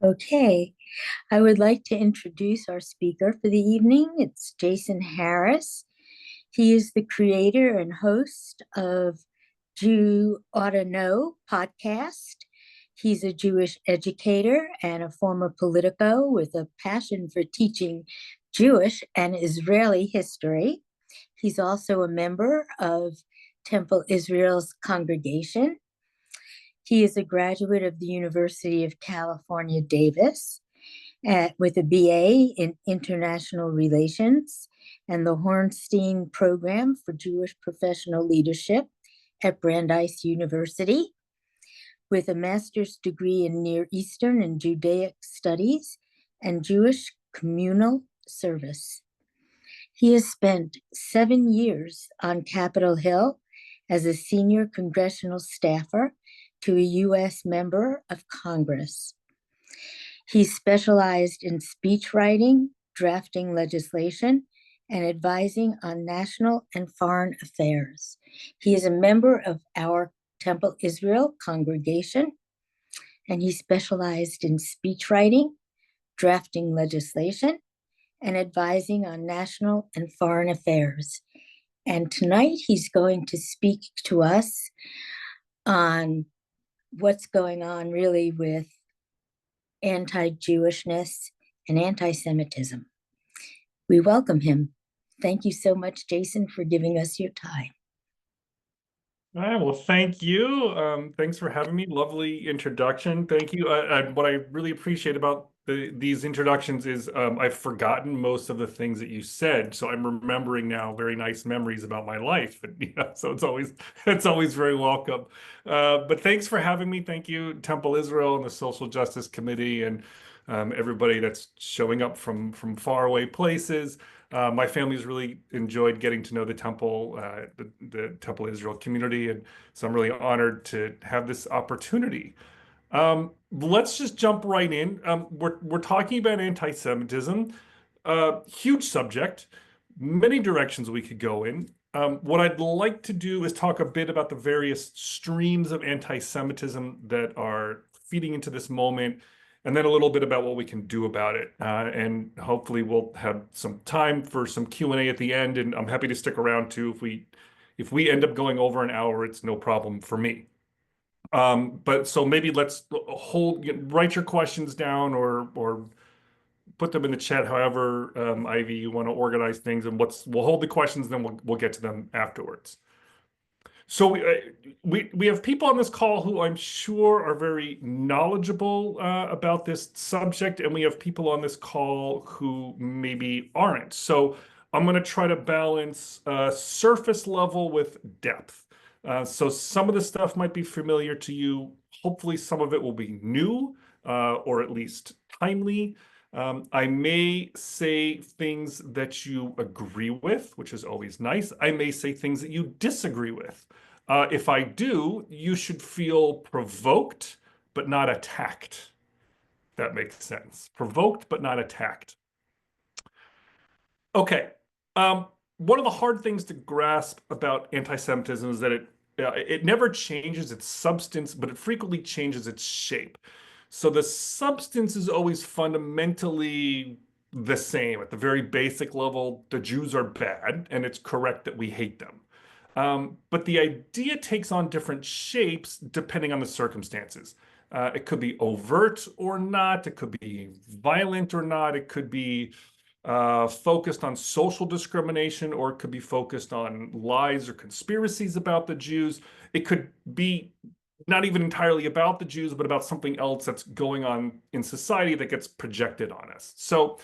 Okay, I would like to introduce our speaker for the evening. It's Jason Harris. He is the creator and host of Jew Outta Know Podcast. He's a Jewish educator and a former politico with a passion for teaching Jewish and Israeli history. He's also a member of Temple Israel's congregation. He is a graduate of the University of California, Davis, with a BA in International Relations and the Hornstein Program for Jewish Professional Leadership at Brandeis University, with a master's degree in Near Eastern and Judaic Studies and Jewish Communal Service. He has spent 7 years on Capitol Hill as a senior congressional staffer to a U.S. member of Congress. He specialized in speech writing, drafting legislation, and advising on national and foreign affairs. He is a member of our Temple Israel congregation, and he specialized in speech writing, drafting legislation, and advising on national and foreign affairs. And tonight he's going to speak to us on what's going on really with anti-Jewishness and anti-Semitism. We welcome him. Thank you so much, Jason, for giving us your time. All right, well, thank you. Thanks for having me. Lovely introduction. Thank you. What I really appreciate about these introductions is I've forgotten most of the things that you said, so I'm remembering now very nice memories about my life. And, so it's always very welcome. But thanks for having me. Thank you, Temple Israel and the Social Justice Committee, and everybody that's showing up from faraway places. My family's really enjoyed getting to know the Temple, the Temple Israel community, and so I'm really honored to have this opportunity. Let's just jump right in. We're talking about anti-Semitism, huge subject, many directions we could go in. What I'd like to do is talk a bit about the various streams of anti-Semitism that are feeding into this moment, and then a little bit about what we can do about it. And hopefully we'll have some time for some Q&A at the end, and I'm happy to stick around too. If we end up going over an hour, it's no problem for me. But so maybe let's write your questions down or put them in the chat, however, Ivy, you want to organize things, and we'll hold the questions, then we'll get to them afterwards. So we have people on this call who I'm sure are very knowledgeable about this subject, and we have people on this call who maybe aren't. So I'm going to try to balance surface level with depth. So some of the stuff might be familiar to you. Hopefully some of it will be new or at least timely. I may say things that you agree with, which is always nice. I may say things that you disagree with. If I do, you should feel provoked, but not attacked. That makes sense. Provoked, but not attacked. Okay. One of the hard things to grasp about anti-Semitism is that it never changes its substance, but it frequently changes its shape. So the substance is always fundamentally the same. At the very basic level, the Jews are bad, and it's correct that we hate them. But the idea takes on different shapes depending on the circumstances. It could be overt or not. It could be violent or not. It could be focused on social discrimination, or it could be focused on lies or conspiracies about the Jews. It could be not even entirely about the Jews, but about something else that's going on in society that gets projected on us. So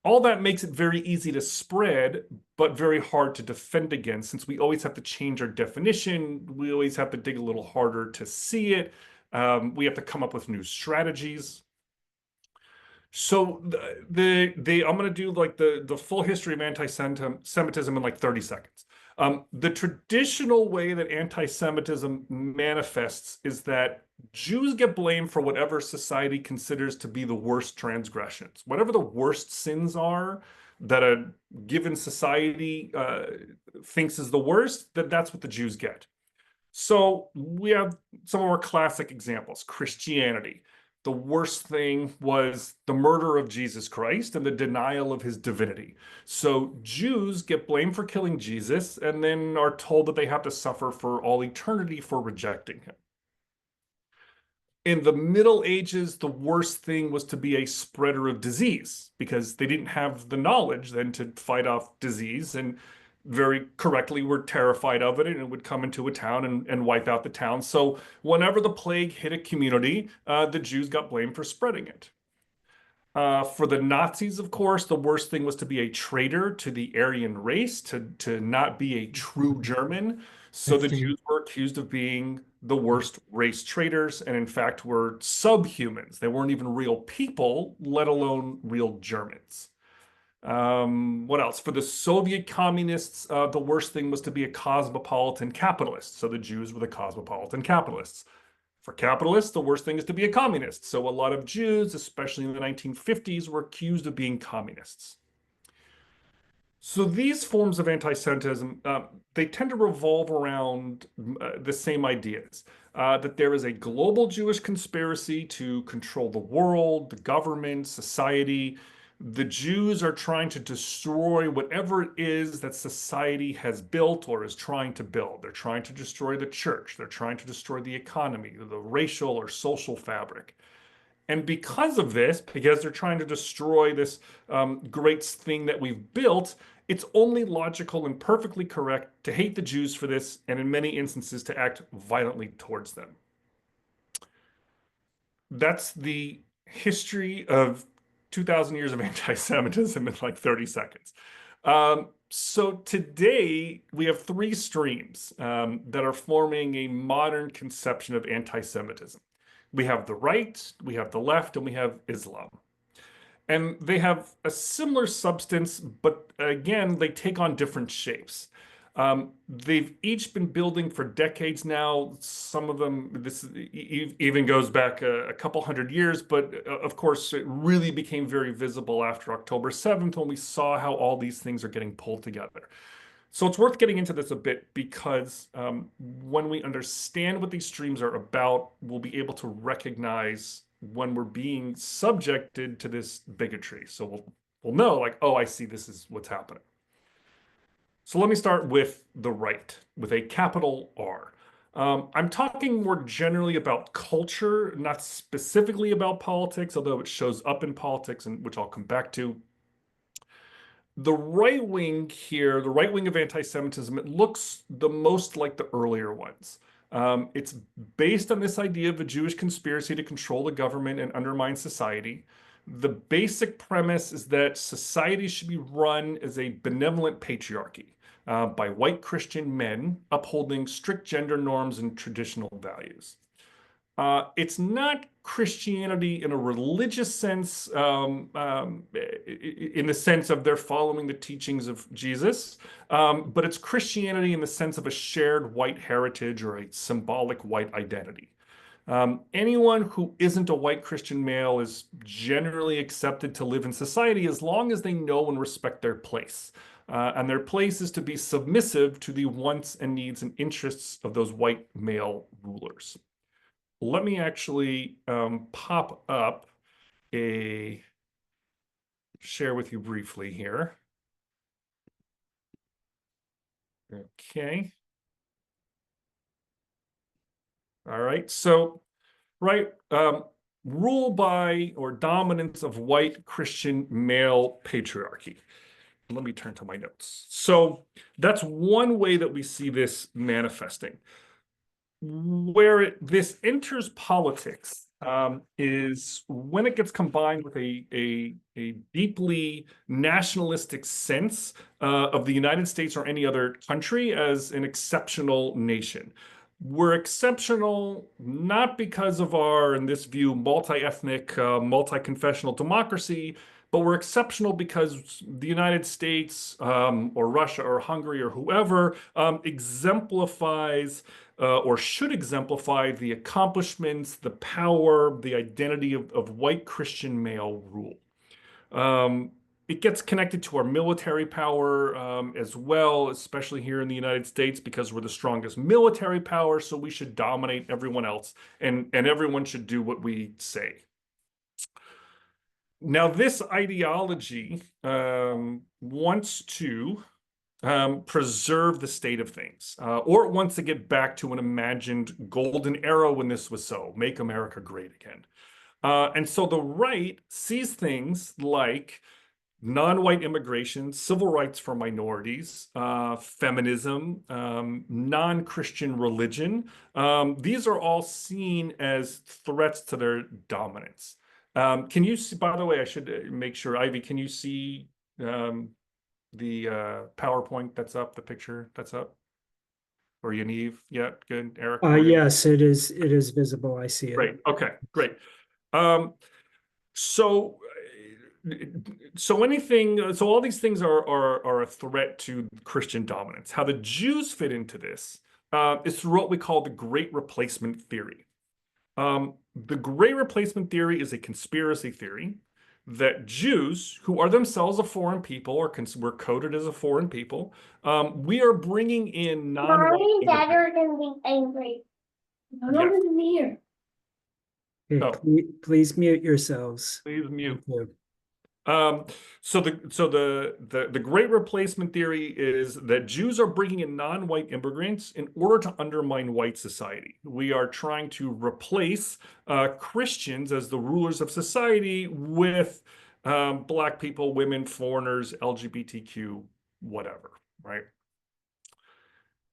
all that makes it very easy to spread, but very hard to defend against, since we always have to change our definition. We always have to dig a little harder to see it. We have to come up with new strategies. So I'm going to do like the full history of anti-Semitism in like 30 seconds. The traditional way that anti-Semitism manifests is that Jews get blamed for whatever society considers to be the worst transgressions. Whatever the worst sins are that a given society thinks is the worst, that's what the Jews get. So we have some of our classic examples: Christianity. The worst thing was the murder of Jesus Christ and the denial of his divinity. So Jews get blamed for killing Jesus and then are told that they have to suffer for all eternity for rejecting him. In the Middle Ages, the worst thing was to be a spreader of disease because they didn't have the knowledge then to fight off disease, and very correctly were terrified of it, and it would come into a town and wipe out the town. So whenever the plague hit a community, the Jews got blamed for spreading it. For the Nazis, of course, the worst thing was to be a traitor to the Aryan race, to not be a true German. So Let's the see. Jews were accused of being the worst race traitors, and in fact were subhumans. They weren't even real people, let alone real Germans. What else? For the Soviet communists, the worst thing was to be a cosmopolitan capitalist. So the Jews were the cosmopolitan capitalists. For capitalists, the worst thing is to be a communist. So a lot of Jews, especially in the 1950s, were accused of being communists. So these forms of anti-Semitism, they tend to revolve around the same ideas, that there is a global Jewish conspiracy to control the world, the government, society. The Jews are trying to destroy whatever it is that society has built or is trying to build. They're trying to destroy the church. They're trying to destroy the economy, the racial or social fabric. And because of this, because they're trying to destroy this great thing that we've built, it's only logical and perfectly correct to hate the Jews for this, and in many instances to act violently towards them. That's the history of 2,000 years of anti-Semitism in like 30 seconds. So today we have three streams that are forming a modern conception of anti-Semitism. We have the right, we have the left, and we have Islam. And they have a similar substance, but again, they take on different shapes. They've each been building for decades now. Some of them, this even goes back a couple hundred years, but of course, it really became very visible after October 7th when we saw how all these things are getting pulled together. So it's worth getting into this a bit because when we understand what these streams are about, we'll be able to recognize when we're being subjected to this bigotry. So we'll know like, oh, I see this is what's happening. So let me start with the right, with a capital R. I'm talking more generally about culture, not specifically about politics, although it shows up in politics, and which I'll come back to. The right wing here, the right wing of anti-Semitism, it looks the most like the earlier ones. It's based on this idea of a Jewish conspiracy to control the government and undermine society. The basic premise is that society should be run as a benevolent patriarchy by white Christian men upholding strict gender norms and traditional values. It's not Christianity in a religious sense, in the sense of they're following the teachings of Jesus, but it's Christianity in the sense of a shared white heritage or a symbolic white identity. Anyone who isn't a white Christian male is generally accepted to live in society as long as they know and respect their place. And their place is to be submissive to the wants and needs and interests of those white male rulers. Let me actually pop up a share with you briefly here. Okay. All right. So, right, rule by or dominance of white Christian male patriarchy. Let me turn to my notes. So that's one way that we see this manifesting. Where this enters politics is when it gets combined with a deeply nationalistic sense of the United States or any other country as an exceptional nation. We're exceptional not because of our, in this view, multi-ethnic, multi-confessional democracy, but we're exceptional because the United States or Russia or Hungary or whoever exemplifies or should exemplify the accomplishments, the power, the identity of white Christian male rule. It gets connected to our military power as well, especially here in the United States, because we're the strongest military power, so we should dominate everyone else, and everyone should do what we say. Now, this ideology wants to preserve the state of things, or it wants to get back to an imagined golden era when this was so, make America great again. And so the right sees things like non-white immigration, civil rights for minorities, feminism, non-Christian religion. These are all seen as threats to their dominance. Can you see, by the way, I should make sure, Ivy, can you see um, the PowerPoint that's up, the picture that's up? Or Yaniv? Yeah, good. Eric, we're good. Yes, it is visible. I see it. Great. Okay, great. Um, so, so all these things are a threat to Christian dominance. How the Jews fit into this is through what we call the Great Replacement theory. The Great Replacement theory is a conspiracy theory that Jews, who are themselves a foreign people, or were coded as a foreign people, we are bringing in non-white Mommy and Dad immigrants. are gonna be angry. No, Yes. nobody's here. Okay, Oh. please mute yourselves. Please mute. Thank you. So the Great Replacement theory is that Jews are bringing in non-white immigrants in order to undermine white society. We are trying to replace Christians as the rulers of society with Black people, women, foreigners, LGBTQ, whatever, right?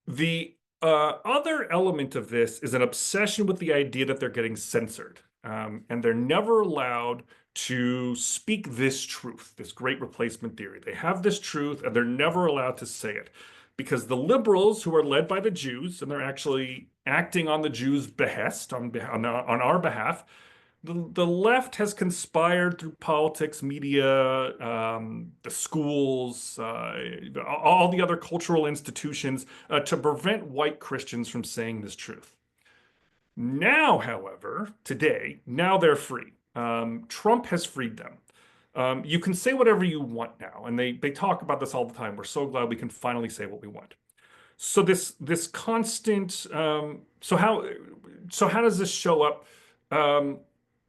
The other element of this is an obsession with the idea that they're getting censored, and they're never allowed to speak this truth, this Great Replacement theory. They have this truth, and they're never allowed to say it because the liberals, who are led by the Jews, and they're actually acting on the Jews' behest on our behalf. The left has conspired through politics, media, the schools, all the other cultural institutions to prevent white Christians from saying this truth. Now, however, today, now they're free. Trump has freed them. You can say whatever you want now, and they talk about this all the time. We're so glad we can finally say what we want. So this constant so how does this show up?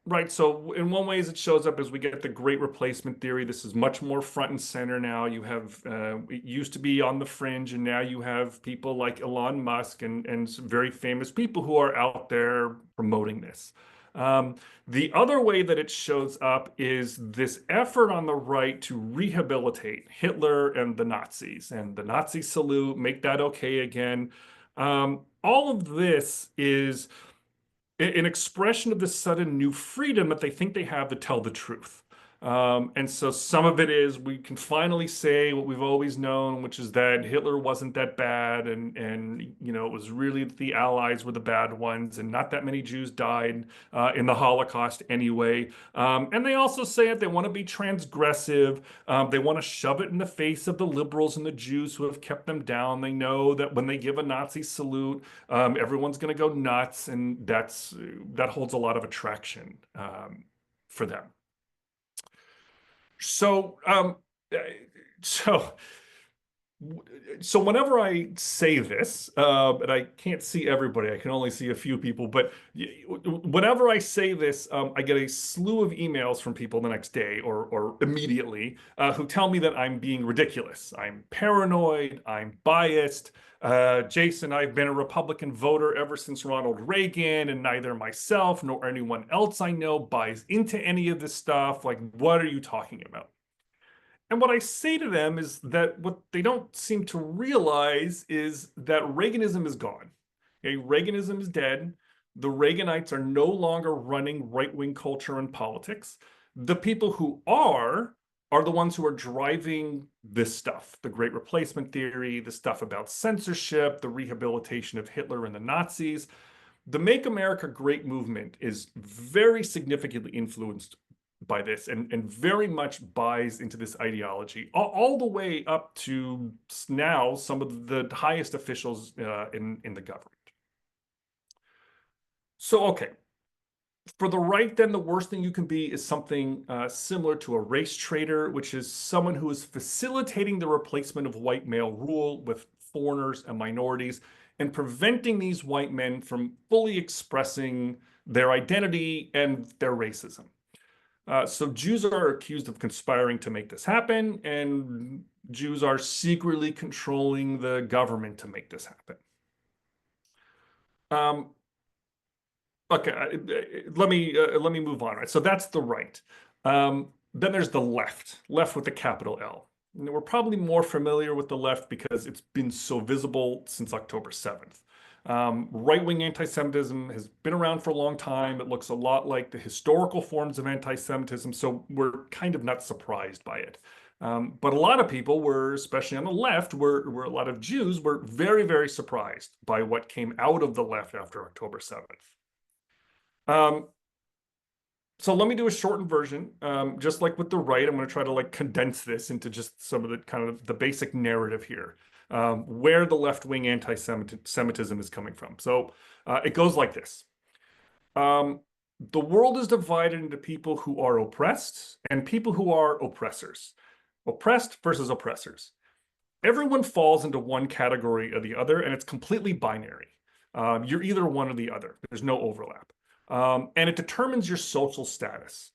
Right. So in one ways it shows up as we get the Great Replacement theory. This is much more front and center now. You have it used to be on the fringe, and now you have people like Elon Musk and some very famous people who are out there promoting this. The other way that it shows up is this effort on the right to rehabilitate Hitler and the Nazis and the Nazi salute, make that okay again. All of this is an expression of this sudden new freedom that they think they have to tell the truth. And so some of it is we can finally say what we've always known, which is that Hitler wasn't that bad, and it was really the Allies were the bad ones, and not that many Jews died in the Holocaust anyway. And they also say it, they want to be transgressive. They want to shove it in the face of the liberals and the Jews who have kept them down. They know that when they give a Nazi salute, everyone's going to go nuts, and that holds a lot of attraction for them. So, so, so whenever I say this, and I can't see everybody, I can only see a few people, but whenever I say this, I get a slew of emails from people the next day or immediately who tell me that I'm being ridiculous. I'm paranoid, I'm biased. Jason, I've been a Republican voter ever since Ronald Reagan, and neither myself nor anyone else I know buys into any of this stuff. Like, what are you talking about? And what I say to them is that what they don't seem to realize is that Reaganism is gone. Okay, Reaganism is dead. The Reaganites are no longer running right-wing culture and politics. The people who are the ones who are driving this stuff, the Great Replacement theory, the stuff about censorship, the rehabilitation of Hitler and the Nazis. The Make America Great movement is very significantly influenced by this and very much buys into this ideology, all the way up to now some of the highest officials in the government. So, okay. For the right, then, the worst thing you can be is something similar to a race traitor, which is someone who is facilitating the replacement of white male rule with foreigners and minorities and preventing these white men from fully expressing their identity and their racism. So Jews are accused of conspiring to make this happen, and Jews are secretly controlling the government to make this happen. Okay, let me move on. Right, so that's the right. Then there's the left with the capital L. And we're probably more familiar with the left because it's been so visible since October 7th. Right-wing anti-Semitism has been around for a long time. It looks a lot like the historical forms of anti-Semitism, so we're kind of not surprised by it. But a lot of people were, especially on the left, were a lot of Jews were very, very surprised by what came out of the left after October 7th. So let me do a shortened version. Just like with the right, I'm going to try to like condense this into just some of the kind of the basic narrative here, where the left-wing anti-Semitism is coming from. So it goes like this. The world is divided into people who are oppressed and people who are oppressors. Oppressed versus oppressors. Everyone falls into one category or the other, and it's completely binary. You're either one or the other. There's no overlap. And it determines your social status.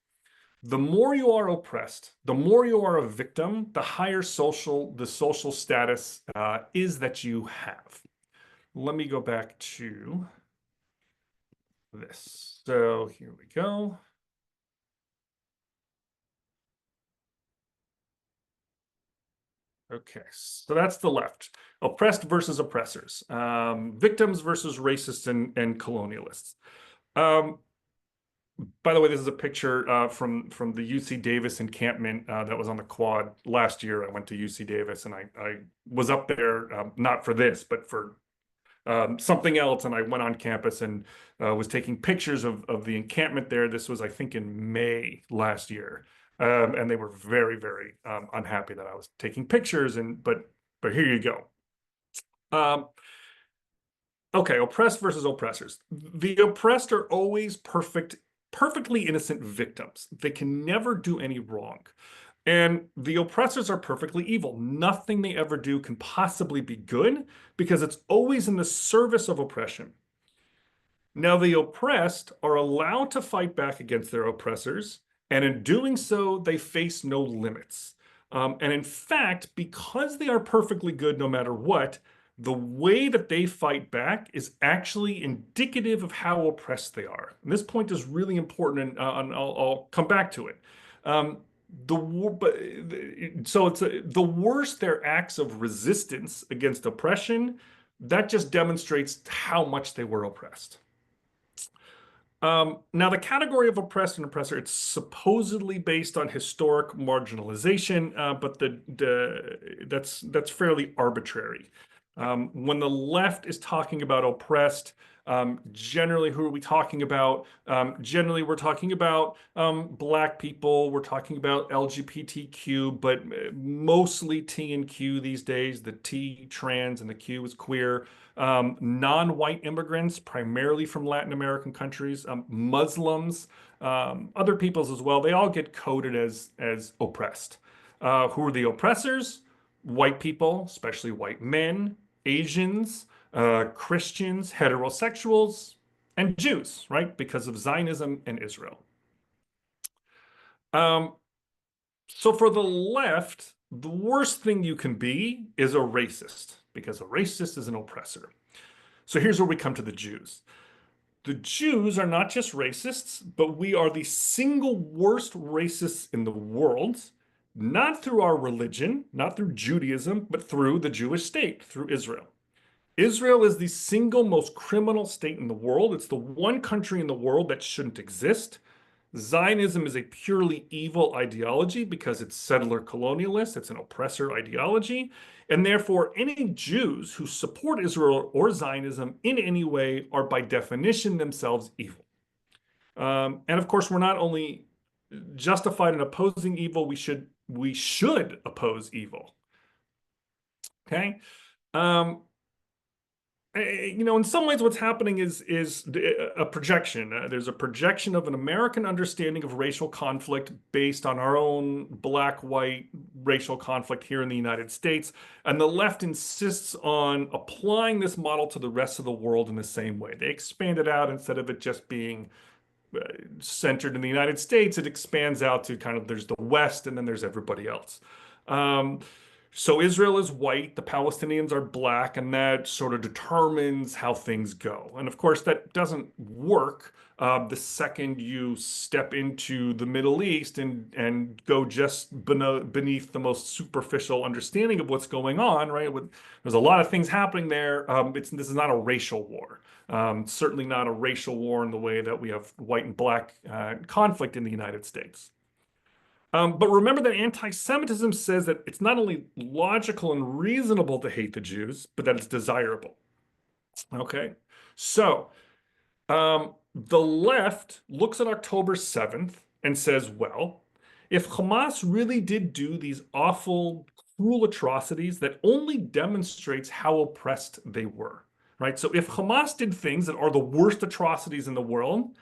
The more you are oppressed, the more you are a victim, the higher the social status is that you have. Let me go back to this. So here we go. Okay, so that's the left. Oppressed versus oppressors. Victims versus racists and colonialists. By the way, this is a picture from the UC Davis encampment that was on the quad last year. I went to UC Davis and I was up there, not for this, but for something else. And I went on campus and was taking pictures of the encampment there. This was, I think, in May last year. And they were very, very unhappy that I was taking pictures. But here you go. Okay, oppressed versus oppressors. The oppressed are always perfectly innocent victims. They can never do any wrong. And the oppressors are perfectly evil. Nothing they ever do can possibly be good because it's always in the service of oppression. Now, the oppressed are allowed to fight back against their oppressors, and in doing so, they face no limits. And in fact, because they are perfectly good no matter what, the way that they fight back is actually indicative of how oppressed they are. And this point is really important, and I'll come back to it. The worse their acts of resistance against oppression, that just demonstrates how much they were oppressed. Now, the category of oppressed and oppressor, it's supposedly based on historic marginalization, but that's fairly arbitrary. When the left is talking about oppressed, generally, who are we talking about? Generally, we're talking about Black people, we're talking about LGBTQ, but mostly T and Q these days. The T, trans, and the Q is queer. Non-white immigrants, primarily from Latin American countries, Muslims, other peoples as well. They all get coded as oppressed. Who are the oppressors? White people, especially white men, Asians, Christians, heterosexuals, and Jews, right? Because of Zionism and Israel. So for the left, the worst thing you can be is a racist, because a racist is an oppressor. So here's where we come to the Jews. The Jews are not just racists, but we are the single worst racists in the world, not through our religion, not through Judaism, but through the Jewish state, through Israel. Israel is the single most criminal state in the world. It's the one country in the world that shouldn't exist. Zionism is a purely evil ideology because it's settler colonialist, it's an oppressor ideology, and therefore any Jews who support Israel or Zionism in any way are by definition themselves evil. And of course, we're not only justified in opposing evil, we should oppose evil. Okay? In some ways, what's happening is a projection. There's a projection of an American understanding of racial conflict based on our own black-white racial conflict here in the United States, and the left insists on applying this model to the rest of the world in the same way. They expand it out instead of it just being centered in the United States, it expands out to kind of there's the West and then there's everybody else. So Israel is white, the Palestinians are black, and that sort of determines how things go. And of course, that doesn't work the second you step into the Middle East and go just beneath the most superficial understanding of what's going on, right? There's a lot of things happening there. This is not a racial war. Certainly not a racial war in the way that we have white and black conflict in the United States. But remember that anti-Semitism says that it's not only logical and reasonable to hate the Jews, but that it's desirable. Okay, so the left looks at October 7th and says, well, if Hamas really did do these awful, cruel atrocities, that only demonstrates how oppressed they were, right? So if Hamas did things that are the worst atrocities in the world,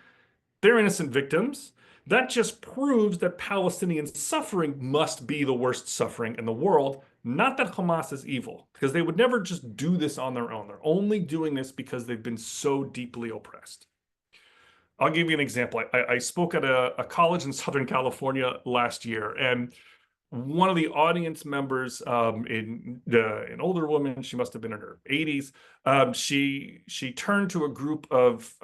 they're innocent victims. That just proves that Palestinian suffering must be the worst suffering in the world, not that Hamas is evil, because they would never just do this on their own. They're only doing this because they've been so deeply oppressed. I'll give you an example. I spoke at a college in Southern California last year, and one of the audience members, an older woman, she must have been in her 80s, she turned to a group of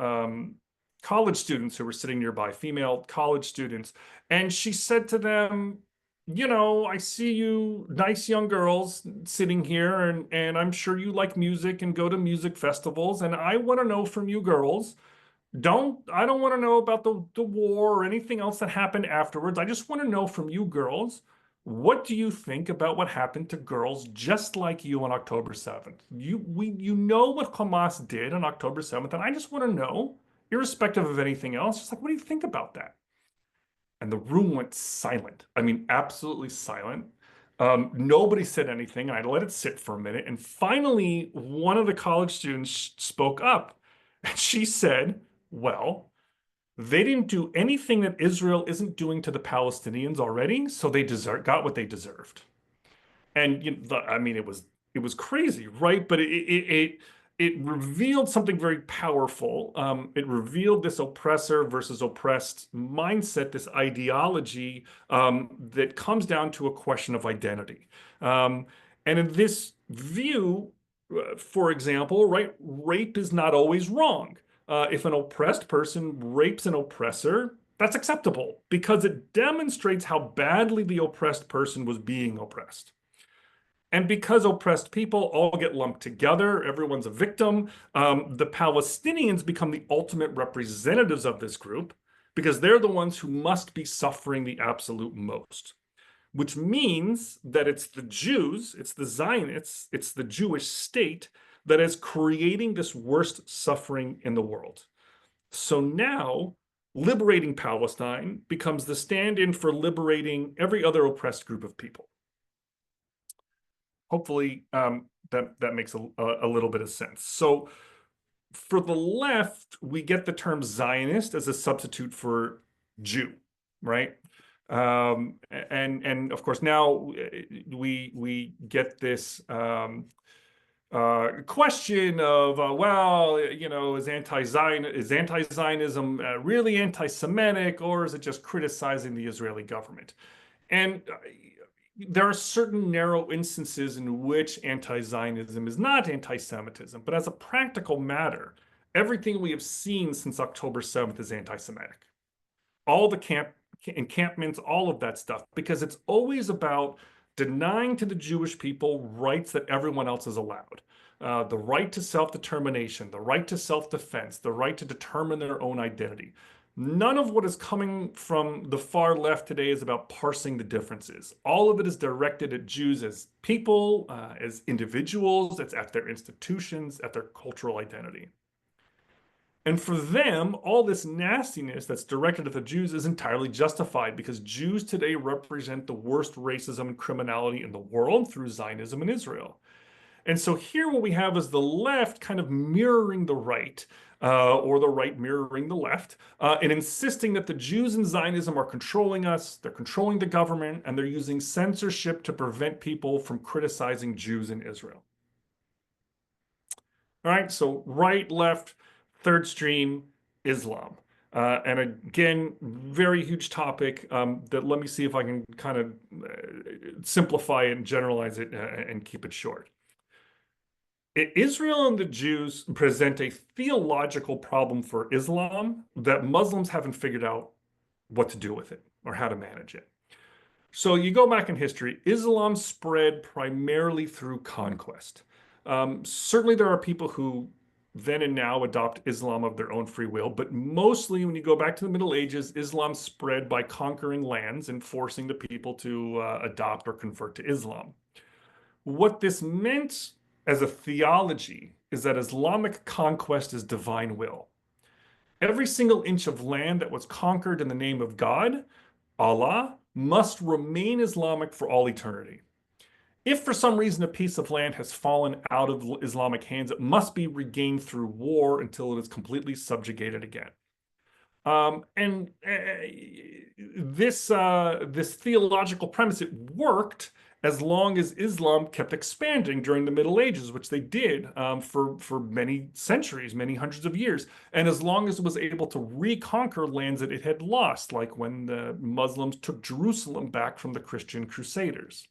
college students who were sitting nearby, female college students, and she said to them, you know, I see you nice young girls sitting here, and I'm sure you like music and go to music festivals, and I want to know from you girls, I don't want to know about the war or anything else that happened afterwards. I just want to know from you girls, what do you think about what happened to girls just like you on October 7th? You know what Hamas did on October 7th, and I just want to know, irrespective of anything else, just like, what do you think about that? And the room went silent. I mean, absolutely silent. Nobody said anything. I let it sit for a minute. And finally, one of the college students spoke up. And she said, well, they didn't do anything that Israel isn't doing to the Palestinians already, so they got what they deserved. And I mean, it was crazy, right? But it revealed something very powerful. It revealed this oppressor versus oppressed mindset, this ideology that comes down to a question of identity. And in this view, for example, right, rape is not always wrong. If an oppressed person rapes an oppressor, that's acceptable because it demonstrates how badly the oppressed person was being oppressed. And because oppressed people all get lumped together, everyone's a victim, the Palestinians become the ultimate representatives of this group because they're the ones who must be suffering the absolute most, which means that it's the Jews, it's the Zionists, it's the Jewish state that is creating this worst suffering in the world. So now, liberating Palestine becomes the stand-in for liberating every other oppressed group of people. Hopefully, that makes a little bit of sense. So for the left, we get the term Zionist as a substitute for Jew, right? And of course, now we get this question of, well, you know, is anti-Zionism really anti-Semitic, or is it just criticizing the Israeli government? And there are certain narrow instances in which anti-Zionism is not anti-Semitism, but as a practical matter, everything we have seen since October 7th is anti-Semitic. All the encampments, all of that stuff, because it's always about denying to the Jewish people rights that everyone else is allowed. The right to self-determination, the right to self-defense, the right to determine their own identity. None of what is coming from the far left today is about parsing the differences. All of it is directed at Jews as people, as individuals, it's at their institutions, at their cultural identity. And for them, all this nastiness that's directed at the Jews is entirely justified because Jews today represent the worst racism and criminality in the world through Zionism in Israel. And so here what we have is the left kind of mirroring the right, or the right mirroring the left, and insisting that the Jews in Zionism are controlling us, they're controlling the government, and they're using censorship to prevent people from criticizing Jews in Israel. All right, so right, left, third stream, Islam. And again, very huge topic that let me see if I can kind of simplify it and generalize it and keep it short. Israel and the Jews present a theological problem for Islam that Muslims haven't figured out what to do with it or how to manage it. So you go back in history, Islam spread primarily through conquest. Certainly there are people who then and now adopt Islam of their own free will, but mostly when you go back to the Middle Ages, Islam spread by conquering lands and forcing the people to adopt or convert to Islam. What this meant as a theology is that Islamic conquest is divine will. Every single inch of land that was conquered in the name of God, Allah, must remain Islamic for all eternity. If for some reason a piece of land has fallen out of Islamic hands, it must be regained through war until it is completely subjugated again. And this theological premise, it worked as long as Islam kept expanding during the Middle Ages, which they did for many centuries, many hundreds of years, and as long as it was able to reconquer lands that it had lost, like when the Muslims took Jerusalem back from the Christian Crusaders.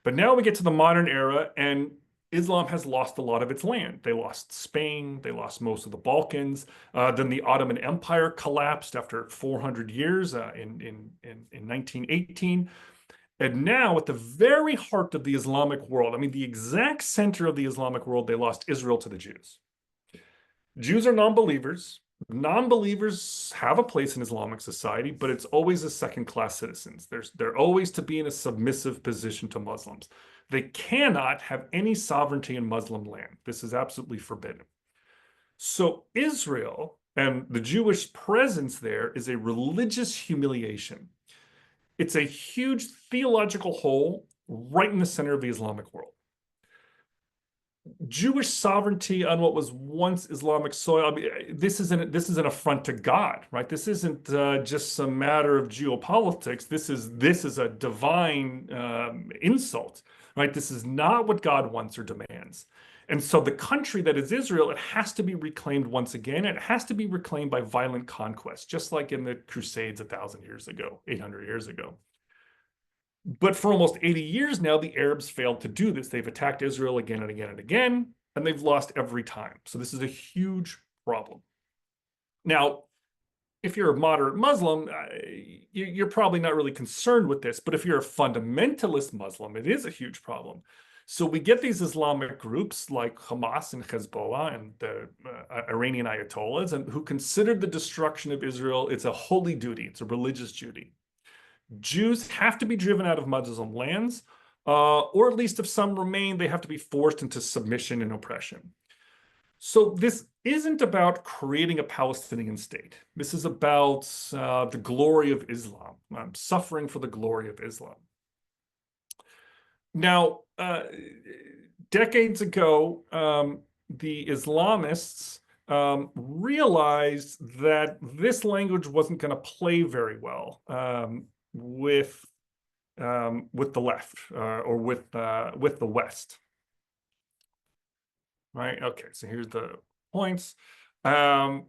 But now we get to the modern era, and Islam has lost a lot of its land. They lost Spain, they lost most of the Balkans. Then the Ottoman Empire collapsed after 400 years in 1918. And now, at the very heart of the Islamic world, I mean, the exact center of the Islamic world, they lost Israel to the Jews. Jews are non-believers. Non-believers have a place in Islamic society, but it's always as second-class citizens. They're always to be in a submissive position to Muslims. They cannot have any sovereignty in Muslim land. This is absolutely forbidden. So Israel and the Jewish presence there is a religious humiliation. It's a huge theological hole right in the center of the Islamic world. Jewish sovereignty on what was once Islamic soil. I mean, this is an affront to God, right? This isn't just some matter of geopolitics. This is a divine insult, right? This is not what God wants or demands. And so the country that is Israel, it has to be reclaimed once again. It has to be reclaimed by violent conquest, just like in the Crusades 1,000 years ago, 800 years ago. But for almost 80 years now, the Arabs failed to do this. They've attacked Israel again and again and again, and they've lost every time. So this is a huge problem. Now, if you're a moderate Muslim, you're probably not really concerned with this. But if you're a fundamentalist Muslim, it is a huge problem. So we get these Islamic groups like Hamas and Hezbollah and the Iranian Ayatollahs, and who considered the destruction of Israel, it's a holy duty. It's a religious duty. Jews have to be driven out of Muslim lands, or at least if some remain, they have to be forced into submission and oppression. So this isn't about creating a Palestinian state. This is about the glory of Islam, suffering for the glory of Islam. Now, decades ago, the Islamists realized that this language wasn't going to play very well with the left or with the West. Right? Okay, so here's the points. And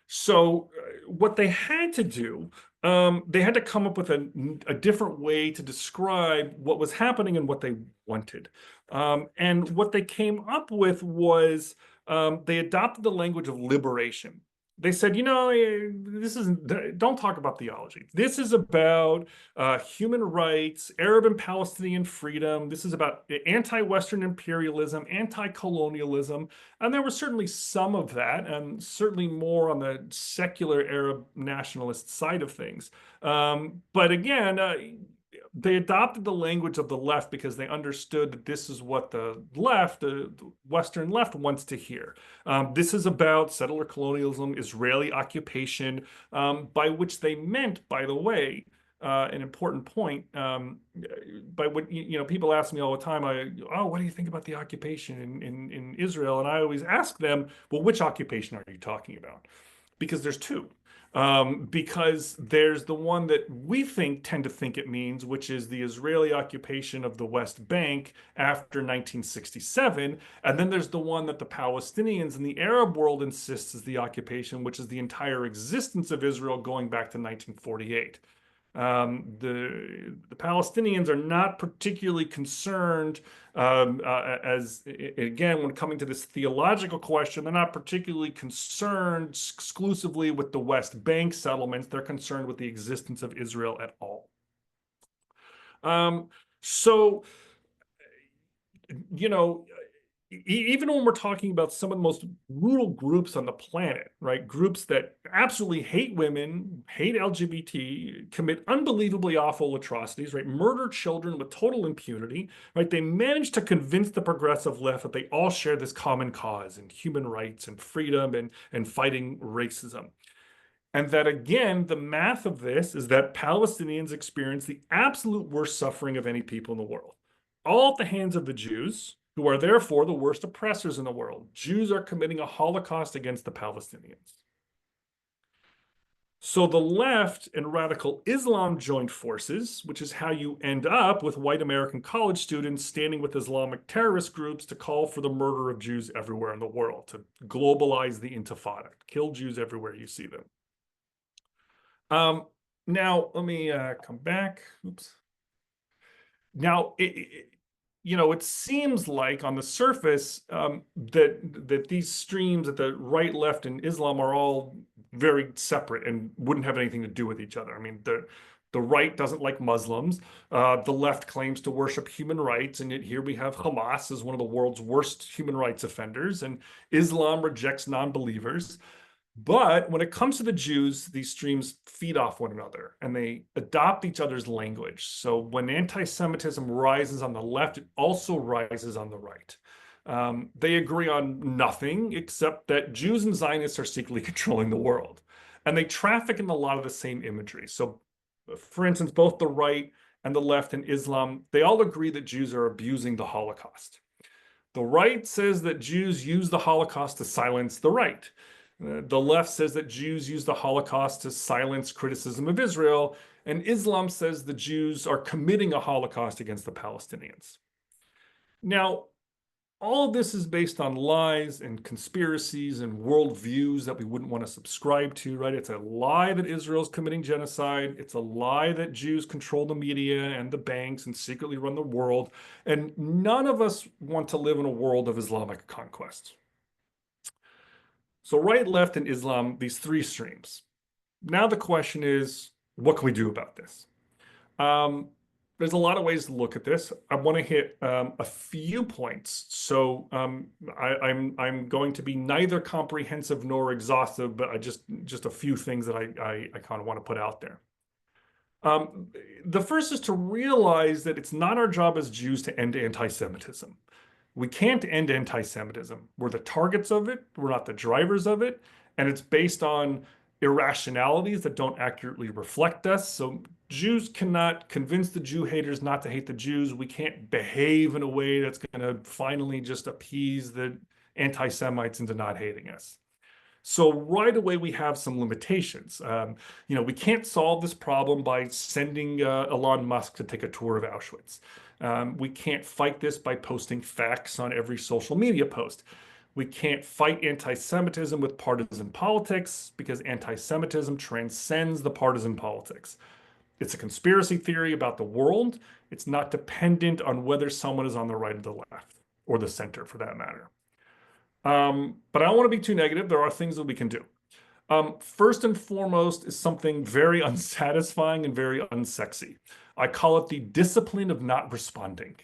so what they had to do, they had to come up with a different way to describe what was happening and what they wanted. And what they came up with was they adopted the language of liberation. They said, you know, don't talk about theology. This is about human rights, Arab and Palestinian freedom. This is about anti-Western imperialism, anti-colonialism. And there was certainly some of that, and certainly more on the secular Arab nationalist side of things. But again, they adopted the language of the left because they understood that this is what the left, the Western left, wants to hear. This is about settler colonialism, Israeli occupation, by which they meant, by the way, an important point, by what, you know, people ask me all the time, oh, what do you think about the occupation in Israel? And I always ask them, well, which occupation are you talking about? Because there's two. because there's the one that we tend to think it means, which is the Israeli occupation of the West Bank after 1967. And then there's the one that the Palestinians and the Arab world insists is the occupation, which is the entire existence of Israel going back to 1948. The Palestinians are not particularly concerned, as again, when coming to this theological question, they're not particularly concerned exclusively with the West Bank settlements. They're concerned with the existence of Israel at all. So, you know, even when we're talking about some of the most brutal groups on the planet, right? Groups that absolutely hate women, hate LGBT, commit unbelievably awful atrocities, right? Murder children with total impunity, right? They manage to convince the progressive left that they all share this common cause in human rights and freedom and fighting racism. And that again, the math of this is that Palestinians experience the absolute worst suffering of any people in the world, all at the hands of the Jews, who are therefore the worst oppressors in the world. Jews are committing a Holocaust against the Palestinians. So the left and radical Islam joined forces, which is how you end up with white American college students standing with Islamic terrorist groups to call for the murder of Jews everywhere in the world, to globalize the Intifada, kill Jews everywhere you see them. Now let me come back. Oops. Now, it seems like on the surface that these streams at the right, left, and Islam are all very separate and wouldn't have anything to do with each other. I mean, the right doesn't like Muslims. The left claims to worship human rights, and yet here we have Hamas as one of the world's worst human rights offenders, and Islam rejects non-believers. But when it comes to the Jews, these streams feed off one another and they adopt each other's language. So when anti-Semitism rises on the left, it also rises on the right. They agree on nothing except that Jews and Zionists are secretly controlling the world. And they traffic in a lot of the same imagery. So, for instance, both the right and the left and Islam, they all agree that Jews are abusing the Holocaust. The right says that Jews use the Holocaust to silence the right. The left says that Jews use the Holocaust to silence criticism of Israel, and Islam says the Jews are committing a Holocaust against the Palestinians. Now, all of this is based on lies and conspiracies and worldviews that we wouldn't want to subscribe to, right? It's a lie that Israel's committing genocide. It's a lie that Jews control the media and the banks and secretly run the world. And none of us want to live in a world of Islamic conquest. So right, left, and Islam, these three streams. Now the question is, what can we do about this? There's a lot of ways to look at this. I want to hit a few points. So I'm going to be neither comprehensive nor exhaustive, but just a few things that I kind of want to put out there. The first is to realize that it's not our job as Jews to end anti-Semitism. We can't end anti-Semitism. We're the targets of it. We're not the drivers of it. And it's based on irrationalities that don't accurately reflect us. So Jews cannot convince the Jew haters not to hate the Jews. We can't behave in a way that's going to finally just appease the anti-Semites into not hating us. So right away, we have some limitations. We can't solve this problem by sending Elon Musk to take a tour of Auschwitz. We can't fight this by posting facts on every social media post. We can't fight anti-Semitism with partisan politics because anti-Semitism transcends the partisan politics. It's a conspiracy theory about the world. It's not dependent on whether someone is on the right or the left, or the center for that matter. But I don't want to be too negative. There are things that we can do. First and foremost is something very unsatisfying and very unsexy. I call it the discipline of not responding.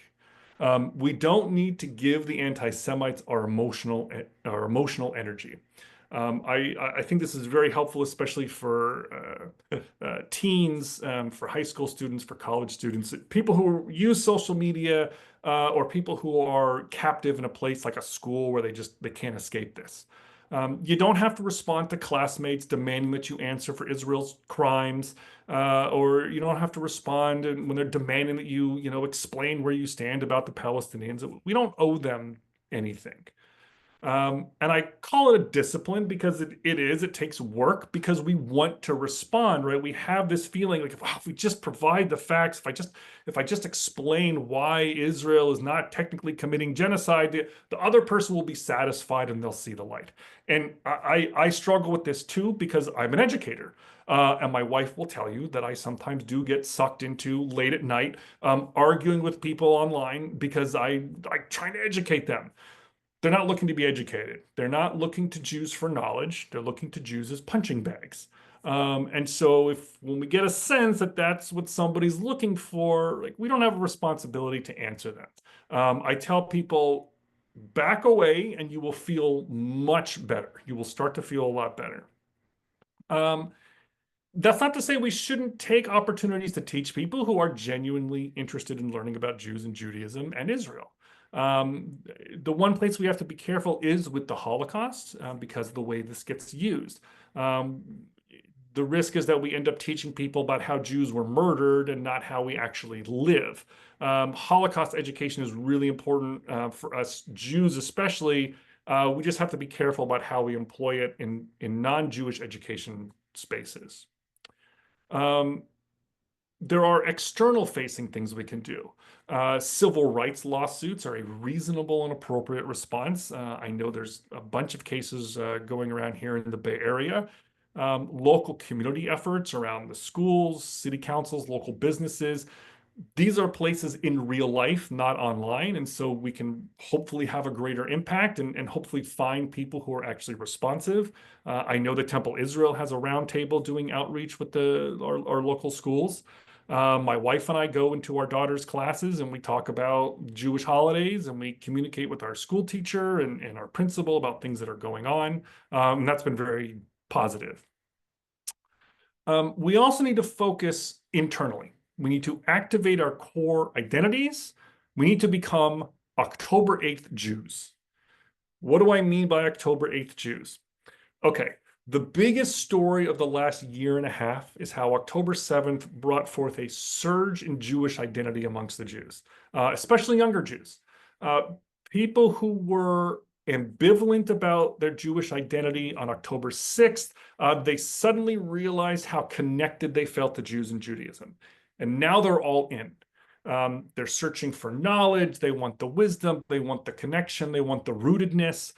We don't need to give the anti-Semites our emotional energy. I think this is very helpful, especially for teens, for high school students, for college students, people who use social media, or people who are captive in a place like a school where they can't escape this. You don't have to respond to classmates demanding that you answer for Israel's crimes, or you don't have to respond when they're demanding that you explain where you stand about the Palestinians. We don't owe them anything. And I call it a discipline because it takes work because we want to respond, right? We have this feeling like, wow, if we just provide the facts, if I just explain why Israel is not technically committing genocide, the other person will be satisfied and they'll see the light. And I struggle with this too because I'm an educator. And my wife will tell you that I sometimes do get sucked into late at night, arguing with people online because I trying to educate them. They're not looking to be educated. They're not looking to Jews for knowledge. They're looking to Jews as punching bags. And so when we get a sense that that's what somebody's looking for, like we don't have a responsibility to answer that. I tell people, back away and you will feel much better. You will start to feel a lot better. That's not to say we shouldn't take opportunities to teach people who are genuinely interested in learning about Jews and Judaism and Israel. The one place we have to be careful is with the Holocaust because of the way this gets used. The risk is that we end up teaching people about how Jews were murdered and not how we actually live. Holocaust education is really important for us Jews especially. We just have to be careful about how we employ it in non-Jewish education spaces. There are external facing things we can do. Civil rights lawsuits are a reasonable and appropriate response. I know there's a bunch of cases going around here in the Bay Area. Local community efforts around the schools, city councils, local businesses. These are places in real life, not online. And so we can hopefully have a greater impact and hopefully find people who are actually responsive. I know that Temple Israel has a roundtable doing outreach with our local schools. My wife and I go into our daughter's classes and we talk about Jewish holidays and we communicate with our school teacher and our principal about things that are going on. And that's been very positive. We also need to focus internally. We need to activate our core identities. We need to become October 8th Jews. What do I mean by October 8th Jews? Okay, the biggest story of the last year and a half is how October 7th brought forth a surge in Jewish identity amongst the Jews, especially younger Jews. People who were ambivalent about their Jewish identity on October 6th, they suddenly realized how connected they felt to Jews and Judaism. And now they're all in. They're searching for knowledge. They want the wisdom. They want the connection. They want the rootedness.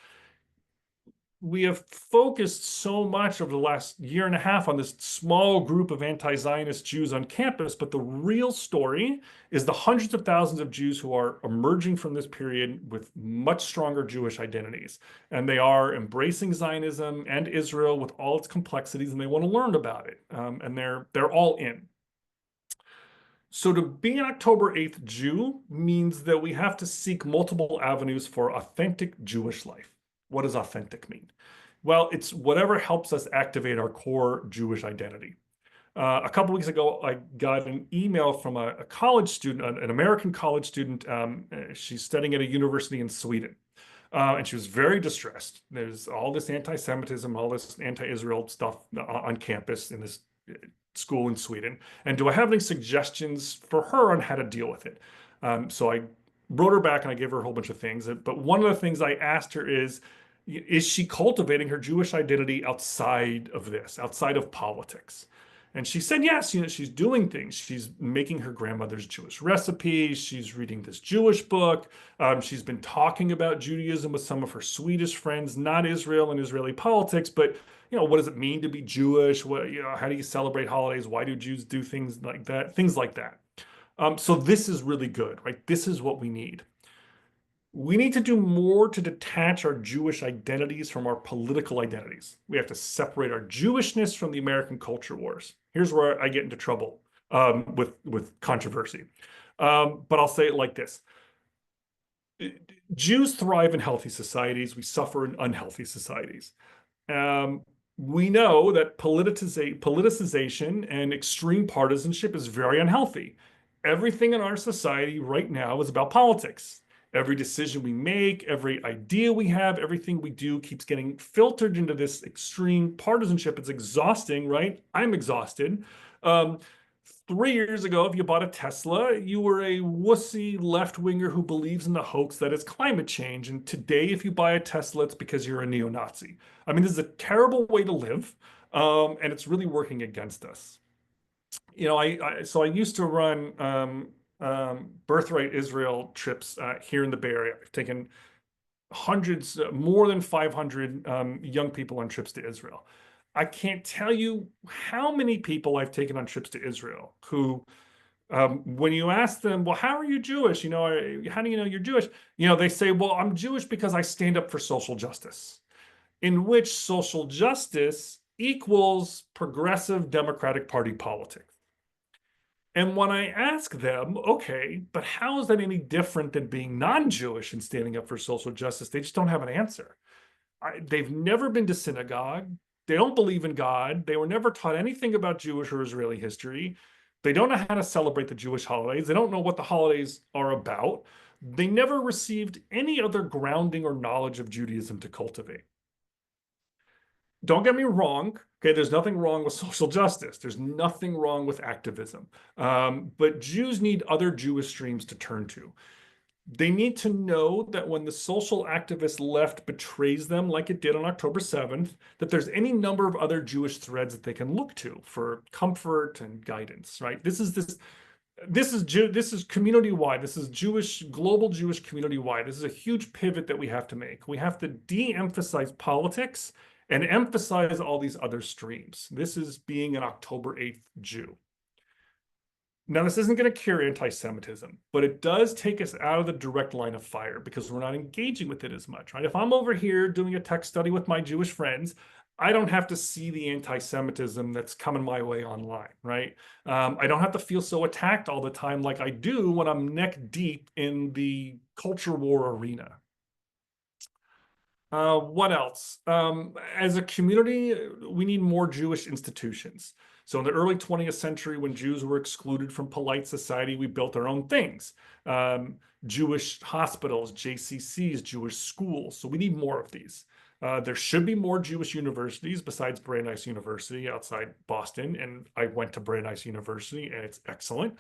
We have focused so much over the last year and a half on this small group of anti-Zionist Jews on campus, but the real story is the hundreds of thousands of Jews who are emerging from this period with much stronger Jewish identities. And they are embracing Zionism and Israel with all its complexities, and they want to learn about it. And they're all in. So to be an October 8th Jew means that we have to seek multiple avenues for authentic Jewish life. What does authentic mean? Well, it's whatever helps us activate our core Jewish identity. A couple weeks ago, I got an email from a college student, an American college student. She's studying at a university in Sweden. And she was very distressed. There's all this anti-Semitism, all this anti-Israel stuff on campus in this school in Sweden. And do I have any suggestions for her on how to deal with it? So I wrote her back and I gave her a whole bunch of things. But one of the things I asked her is she cultivating her Jewish identity outside of this, outside of politics? And she said, yes, she's doing things. She's making her grandmother's Jewish recipes. She's reading this Jewish book. She's been talking about Judaism with some of her Swedish friends, not Israel and Israeli politics, but what does it mean to be Jewish? How do you celebrate holidays? Why do Jews do things like that? Things like that. So this is really good, right? This is what we need. We need to do more to detach our Jewish identities from our political identities. We have to separate our Jewishness from the American culture wars. Here's where I get into trouble with controversy. But I'll say it like this. Jews thrive in healthy societies. We suffer in unhealthy societies. We know that politicization and extreme partisanship is very unhealthy. Everything in our society right now is about politics. Every decision we make, every idea we have, everything we do keeps getting filtered into this extreme partisanship. It's exhausting, right? I'm exhausted. 3 years ago, if you bought a Tesla, you were a wussy left-winger who believes in the hoax that is climate change. And today, if you buy a Tesla, it's because you're a neo-Nazi. I mean, this is a terrible way to live, and it's really working against us. You know, I used to run Birthright Israel trips here in the Bay Area. I've taken hundreds, more than 500 young people on trips to Israel. I can't tell you how many people I've taken on trips to Israel who, when you ask them, well, how are you Jewish? You know, how do you know you're Jewish? You know, they say, well, I'm Jewish because I stand up for social justice, in which social justice equals progressive Democratic Party politics. And when I ask them, okay, but how is that any different than being non-Jewish and standing up for social justice? They just don't have an answer. They've never been to synagogue. They don't believe in God. They were never taught anything about Jewish or Israeli history. They don't know how to celebrate the Jewish holidays. They don't know what the holidays are about. They never received any other grounding or knowledge of Judaism to cultivate. Don't get me wrong. Okay, there's nothing wrong with social justice. There's nothing wrong with activism. But Jews need other Jewish streams to turn to. They need to know that when the social activist left betrays them, like it did on October 7th, that there's any number of other Jewish threads that they can look to for comfort and guidance, right? This is community-wide. This is global Jewish community-wide. This is a huge pivot that we have to make. We have to de-emphasize politics and emphasize all these other streams. This is being an October 8th Jew. Now, this isn't going to cure anti-Semitism, but it does take us out of the direct line of fire because we're not engaging with it as much, right? If I'm over here doing a tech study with my Jewish friends, I don't have to see the anti-Semitism that's coming my way online, right? I don't have to feel so attacked all the time like I do when I'm neck deep in the culture war arena. What else? As a community, we need more Jewish institutions. So in the early 20th century, when Jews were excluded from polite society, we built our own things. Jewish hospitals, JCCs, Jewish schools. So we need more of these. There should be more Jewish universities besides Brandeis University outside Boston. And I went to Brandeis University and it's excellent.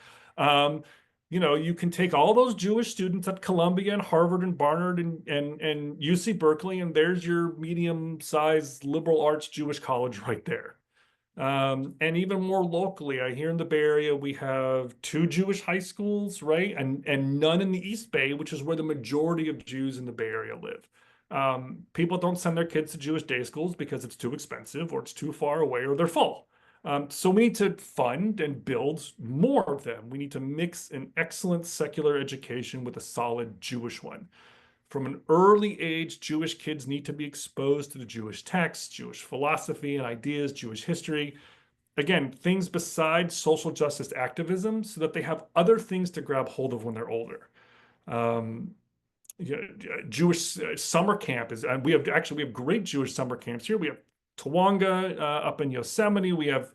You know, you can take all those Jewish students at Columbia and Harvard and Barnard and UC Berkeley, and there's your medium-sized liberal arts Jewish college right there. And even more locally, I hear in the Bay Area, we have 2 Jewish high schools, right? And none in the East Bay, which is where the majority of Jews in the Bay Area live. People don't send their kids to Jewish day schools because it's too expensive or it's too far away or they're full. So we need to fund and build more of them. We need to mix an excellent secular education with a solid Jewish one. From an early age, Jewish kids need to be exposed to the Jewish texts, Jewish philosophy and ideas, Jewish history. Again, things besides social justice activism so that they have other things to grab hold of when they're older. Jewish summer camp is, and we have great Jewish summer camps here. We have Tawanga up in Yosemite. We have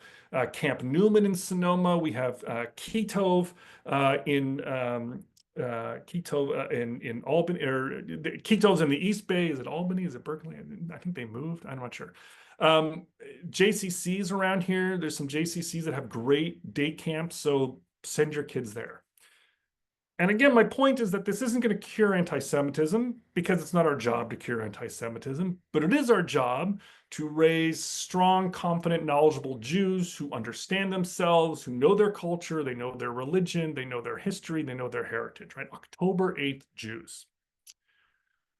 Camp Newman in Sonoma. We have Kitov in Albany, or Kitov's in the East Bay. Is it Albany? Is it Berkeley? I think they moved. I'm not sure. JCCs around here. There's some JCCs that have great day camps. So send your kids there. And again, my point is that this isn't going to cure anti-Semitism because it's not our job to cure anti-Semitism, but it is our job to raise strong, confident, knowledgeable Jews who understand themselves, who know their culture, they know their religion, they know their history, they know their heritage, right? October 8th Jews.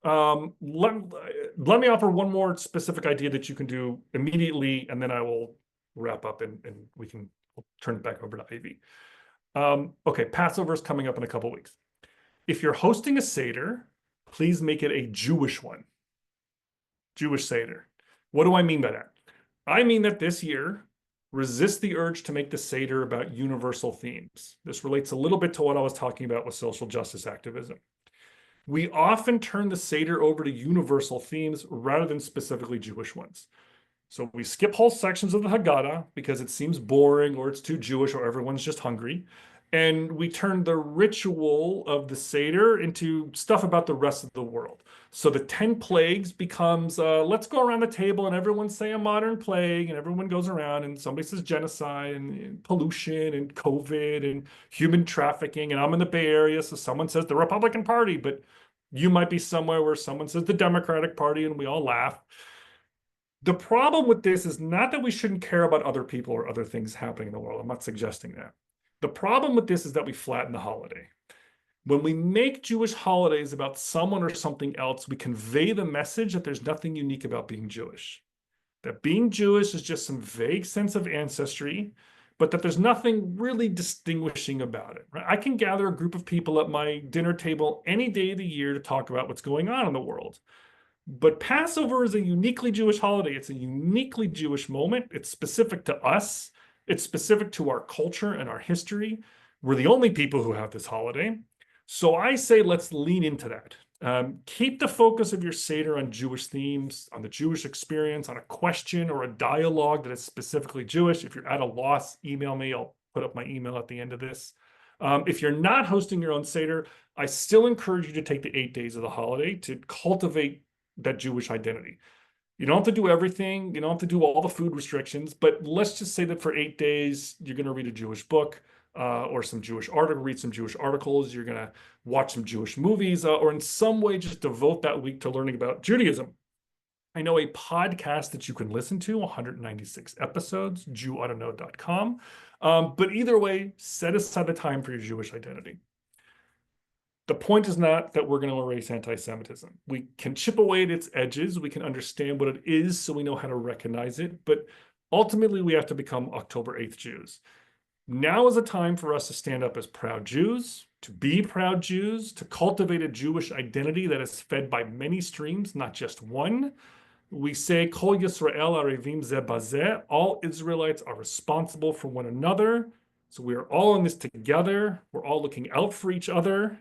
Let me offer one more specific idea that you can do immediately, and then I will wrap up and we can turn it back over to Ivy. Okay, Passover is coming up in a couple weeks. If you're hosting a Seder, please make it a Jewish one. Jewish Seder. What do I mean by that? I mean that this year, resist the urge to make the Seder about universal themes. This relates a little bit to what I was talking about with social justice activism. We often turn the Seder over to universal themes rather than specifically Jewish ones. So we skip whole sections of the Haggadah because it seems boring or it's too Jewish or everyone's just hungry. and we turned the ritual of the Seder into stuff about the rest of the world. So the 10 plagues becomes, let's go around the table and everyone say a modern plague, and everyone goes around and somebody says genocide and pollution and COVID and human trafficking. And I'm in the Bay Area, so someone says the Republican Party, but you might be somewhere where someone says the Democratic Party and we all laugh. The problem with this is not that we shouldn't care about other people or other things happening in the world. I'm not suggesting that. The problem with this is that we flatten the holiday. When we make Jewish holidays about someone or something else, we convey the message that there's nothing unique about being Jewish. That being Jewish is just some vague sense of ancestry, but that there's nothing really distinguishing about it. Right? I can gather a group of people at my dinner table any day of the year to talk about what's going on in the world. But Passover is a uniquely Jewish holiday. It's a uniquely Jewish moment. It's specific to us. It's specific to our culture and our history. We're the only people who have this holiday. So I say let's lean into that. Keep the focus of your Seder on Jewish themes, on the Jewish experience, on a question or a dialogue that is specifically Jewish. If you're at a loss, email me. I'll put up my email at the end of this. If you're not hosting your own Seder, I still encourage you to take the 8 days of the holiday to cultivate that Jewish identity. You don't have to do everything. You don't have to do all the food restrictions, but let's just say that for 8 days, you're going to read a Jewish book or some Jewish article, read some Jewish articles. You're going to watch some Jewish movies or in some way just devote that week to learning about Judaism. I know a podcast that you can listen to, 196 episodes, JewOuttaKnow.com. But either way, set aside the time for your Jewish identity. The point is not that we're going to erase anti-Semitism. We can chip away at its edges. We can understand what it is so we know how to recognize it. But ultimately, we have to become October 8th Jews. Now is a time for us to stand up as proud Jews, to be proud Jews, to cultivate a Jewish identity that is fed by many streams, not just one. We say, Kol Yisrael arevim ze bazeh. All Israelites are responsible for one another. So we are all in this together. We're all looking out for each other.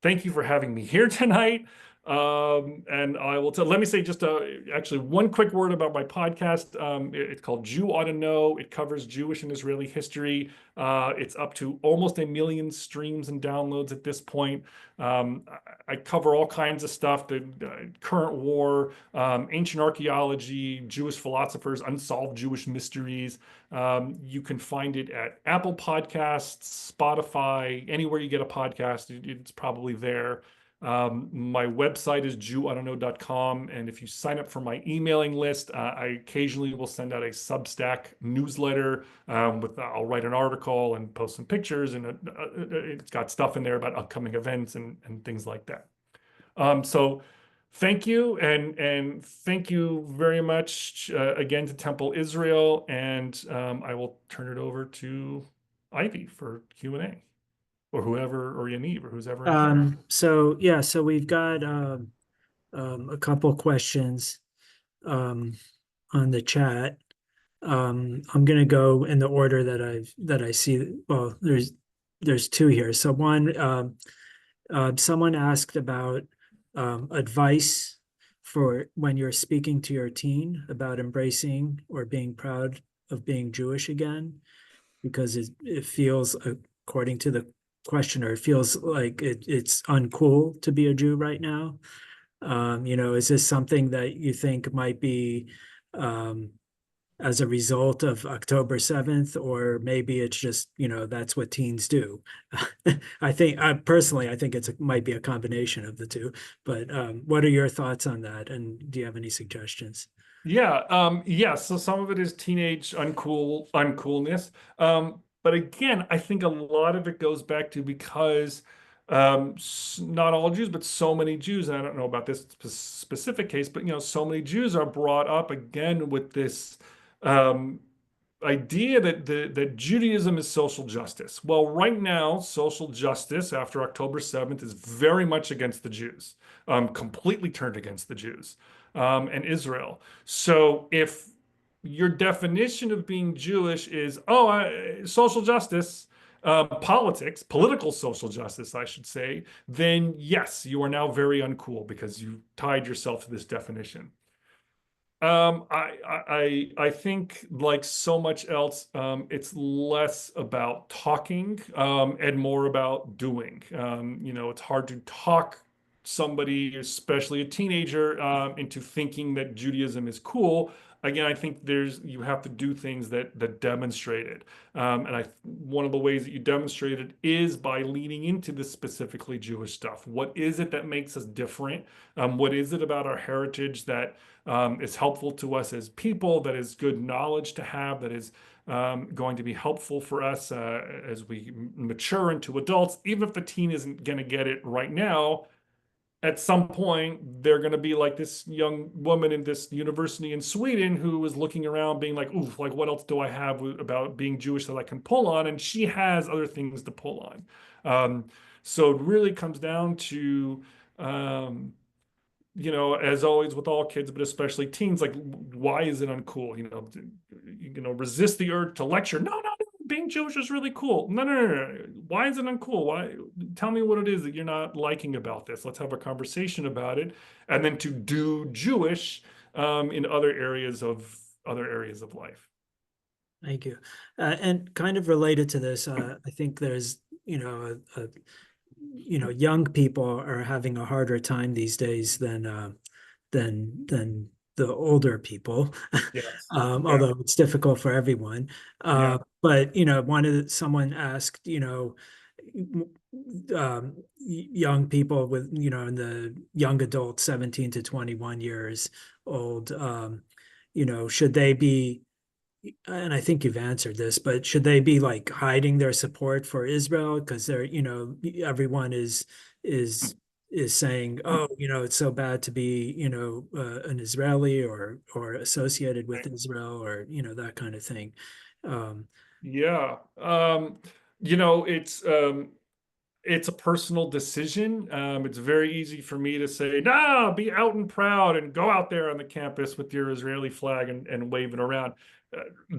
Thank you for having me here tonight. And I will let me say just actually one quick word about my podcast. It's called Jew Oughta Know. It covers Jewish and Israeli history. It's up to almost 1 million streams and downloads at this point. I cover all kinds of stuff, the current war, ancient archaeology, Jewish philosophers, unsolved Jewish mysteries. You can find it at Apple Podcasts, Spotify, anywhere you get a podcast, it's probably there. My website is JewOuttaKnow.com, and if you sign up for my emailing list, I occasionally will send out a Substack newsletter I'll write an article and post some pictures, and it's got stuff in there about upcoming events and things like that. So thank you, and thank you very much again to Temple Israel, and I will turn it over to Ivy for Q&A. Or whoever, or Yaniv, or who's ever in charge. So we've got a couple questions on the chat. I'm gonna go in the order that I see. Well, there's two here. So one, someone asked about advice for when you're speaking to your teen about embracing or being proud of being Jewish again, because it feels, according to the questioner, it feels like it's uncool to be a Jew right now. Is this something that you think might be as a result of October 7th, or maybe it's just, that's what teens do? I think it might be a combination of the two, but what are your thoughts on that? And do you have any suggestions? Yeah. So some of it is teenage uncoolness. But again, I think a lot of it goes back to because not all Jews, but so many Jews, and I don't know about this specific case, but so many Jews are brought up again with this idea that Judaism is social justice. Well, right now, social justice after October 7th is very much against the Jews, completely turned against the Jews and Israel. So if your definition of being Jewish is, social justice, political social justice, I should say, then yes, you are now very uncool because you tied yourself to this definition. I think like so much else, it's less about talking, and more about doing. It's hard to talk somebody, especially a teenager, into thinking that Judaism is cool. Again, I think you have to do things that demonstrate it. One of the ways that you demonstrate it is by leaning into the specifically Jewish stuff. What is it that makes us different? What is it about our heritage that is helpful to us as people, that is good knowledge to have, that is going to be helpful for us as we mature into adults? Even if the teen isn't going to get it right now, at some point they're going to be like this young woman in this university in Sweden who is looking around being like, oof, like what else do I have about being Jewish that I can pull on? And she has other things to pull on. So it really comes down to um, as always with all kids, but especially teens, like, why is it uncool? Resist the urge to lecture. No, no, no, being Jewish is really cool. No, no, no, no. Why is it uncool? Why? Tell me what it is that you're not liking about this. Let's have a conversation about it, and then to do Jewish in other areas of life. Thank you. And kind of related to this, I think there's, young people are having a harder time these days than the older people, Yes. although it's difficult for everyone. Yeah. But someone asked, young people with, in the young adults, 17 to 21 years old, should they be, and I think you've answered this, but should they be like hiding their support for Israel because they're, everyone is saying, oh, it's so bad to be, an Israeli or associated with Right. Israel, or that kind of thing. Yeah. It's a personal decision. It's very easy for me to say, "No, be out and proud and go out there on the campus with your Israeli flag and wave it around."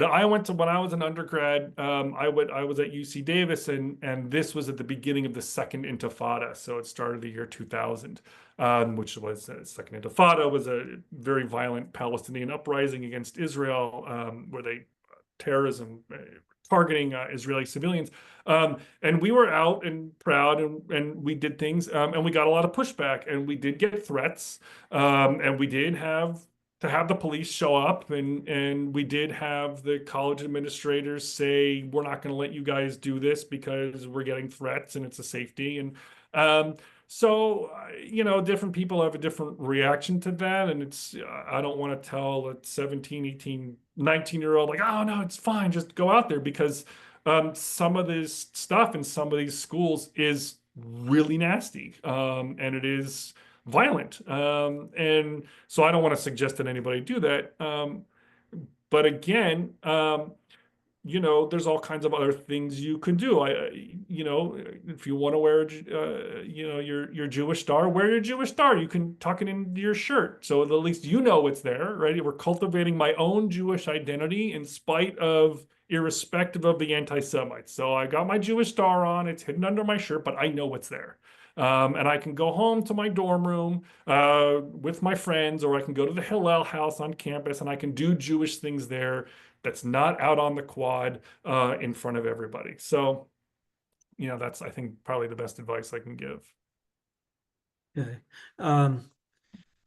I went to when I was an undergrad. I was at UC Davis, and this was at the beginning of the Second Intifada. So it started the year 2000, which was Second Intifada was a very violent Palestinian uprising against Israel, where they terrorism targeting Israeli civilians. And we were out and proud, and we did things, and we got a lot of pushback, and we did get threats, and we did have to have the police show up, and we did have the college administrators say, we're not going to let you guys do this because we're getting threats and it's a safety. And so, different people have a different reaction to that. And I don't want to tell a 17, 18, 19-year-old, like, oh, no, it's fine, just go out there, because some of this stuff in some of these schools is really nasty, and it is violent. And so I don't want to suggest that anybody do that. But again, there's all kinds of other things you can do. If you want to wear, your Jewish star, wear your Jewish star. You can tuck it into your shirt, so at least it's there, right? We're cultivating my own Jewish identity in spite of, irrespective of the anti-Semites. So I got my Jewish star on. It's hidden under my shirt, but I know it's there. And I can go home to my dorm room with my friends, or I can go to the Hillel house on campus, and I can do Jewish things there that's not out on the quad in front of everybody. So, that's, I think, probably the best advice I can give. Okay.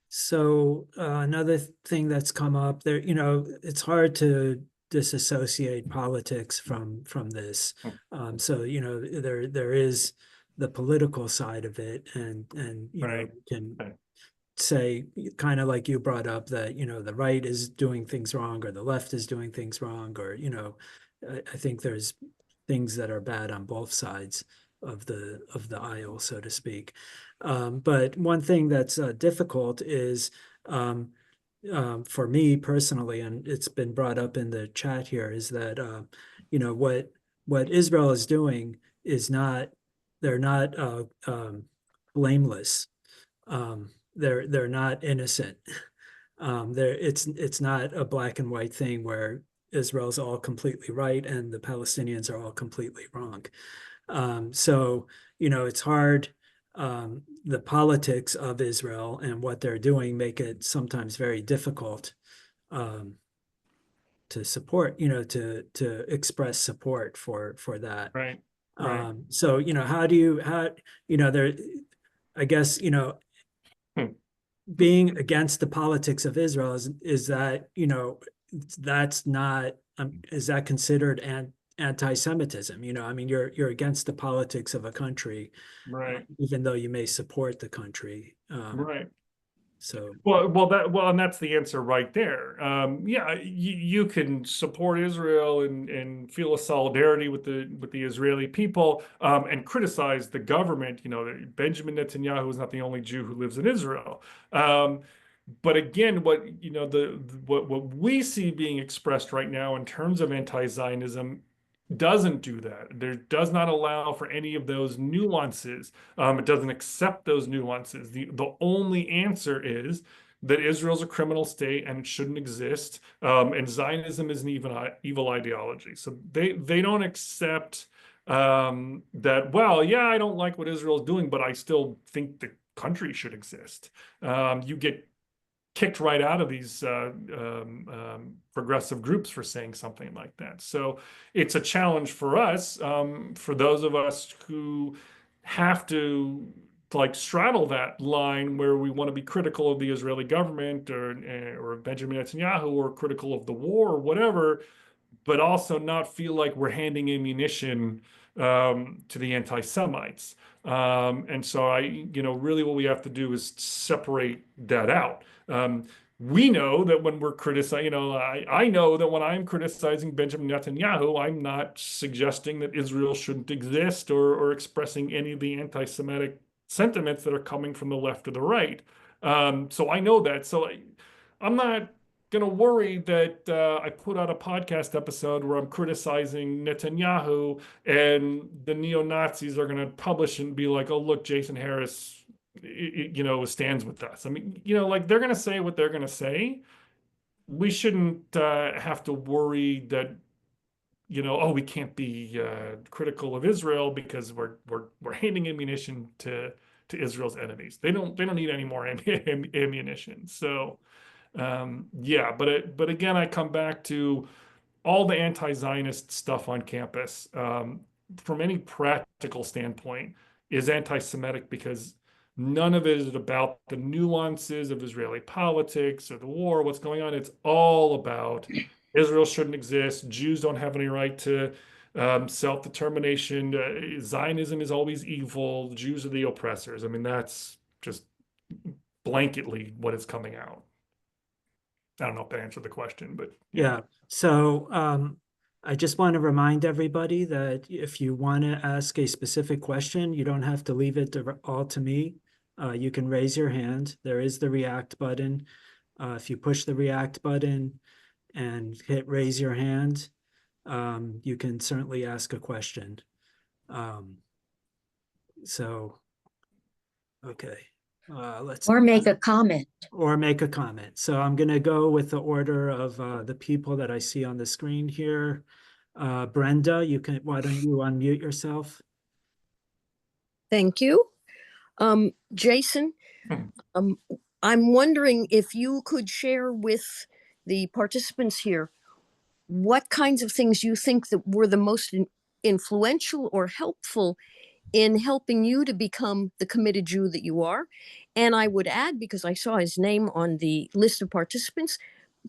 So another thing that's come up there, it's hard to disassociate politics from this. So there is the political side of it, and Right. you can Okay. say, kind of like you brought up, that the right is doing things wrong or the left is doing things wrong, or I think there's things that are bad on both sides of the aisle, so to speak. But one thing that's difficult is, for me personally, and it's been brought up in the chat here, is that what Israel is doing is not, they're not blameless. They're not innocent. It's not a black and white thing where Israel's all completely right and the Palestinians are all completely wrong. So it's hard. The politics of Israel and what they're doing make it sometimes very difficult um, to support, to express support for that. Right. Right. So, how do you, there, I guess, Hmm. being against the politics of Israel is that, that's not, is that considered anti-Semitism? I mean, you're against the politics of a country, Right. even though you may support the country. Right. So, And that's the answer right there. Yeah, you can support Israel and feel a solidarity with the Israeli people, and criticize the government. Benjamin Netanyahu is not the only Jew who lives in Israel. But again, what we see being expressed right now in terms of anti-Zionism doesn't do that. There does not allow for any of those nuances. It doesn't accept those nuances. The only answer is that Israel's a criminal state and it shouldn't exist. And Zionism is an evil ideology. So they don't accept that, well, yeah, I don't like what Israel's doing, but I still think the country should exist. You get kicked right out of these progressive groups for saying something like that. So it's a challenge for us, for those of us who have to straddle that line where we want to be critical of the Israeli government or Benjamin Netanyahu, or critical of the war or whatever, but also not feel like we're handing ammunition to the anti-Semites. And so really what we have to do is separate that out. We know that when we're criticizing, I know that when I'm criticizing Benjamin Netanyahu, I'm not suggesting that Israel shouldn't exist, or expressing any of the anti-Semitic sentiments that are coming from the left or the right. So I know that. So I'm not going to worry that I put out a podcast episode where I'm criticizing Netanyahu and the neo-Nazis are going to publish and be like, oh, look, Jason Harris, stands with us. I mean, they're going to say what they're going to say. We shouldn't have to worry that, oh, we can't be critical of Israel because we're handing ammunition to Israel's enemies. They don't need any more ammunition. So yeah, but again, I come back to all the anti-Zionist stuff on campus, from any practical standpoint, is anti-Semitic because none of it is about the nuances of Israeli politics or the war, what's going on. It's all about Israel shouldn't exist. Jews don't have any right to self-determination. Zionism is always evil. Jews are the oppressors. I mean, that's just blanketly what is coming out. I don't know if that answered the question, but yeah. So I just want to remind everybody that if you want to ask a specific question, you don't have to leave it all to me. You can raise your hand. There is the react button. If you push the react button and hit raise your hand, you can certainly ask a question. So, okay. Or make a comment. Or make a comment. So I'm going to go with the order of the people that I see on the screen here. Brenda, why don't you unmute yourself? Thank you. Jason, I'm wondering if you could share with the participants here what kinds of things you think that were the most influential or helpful in helping you to become the committed Jew that you are. And I would add, because I saw his name on the list of participants,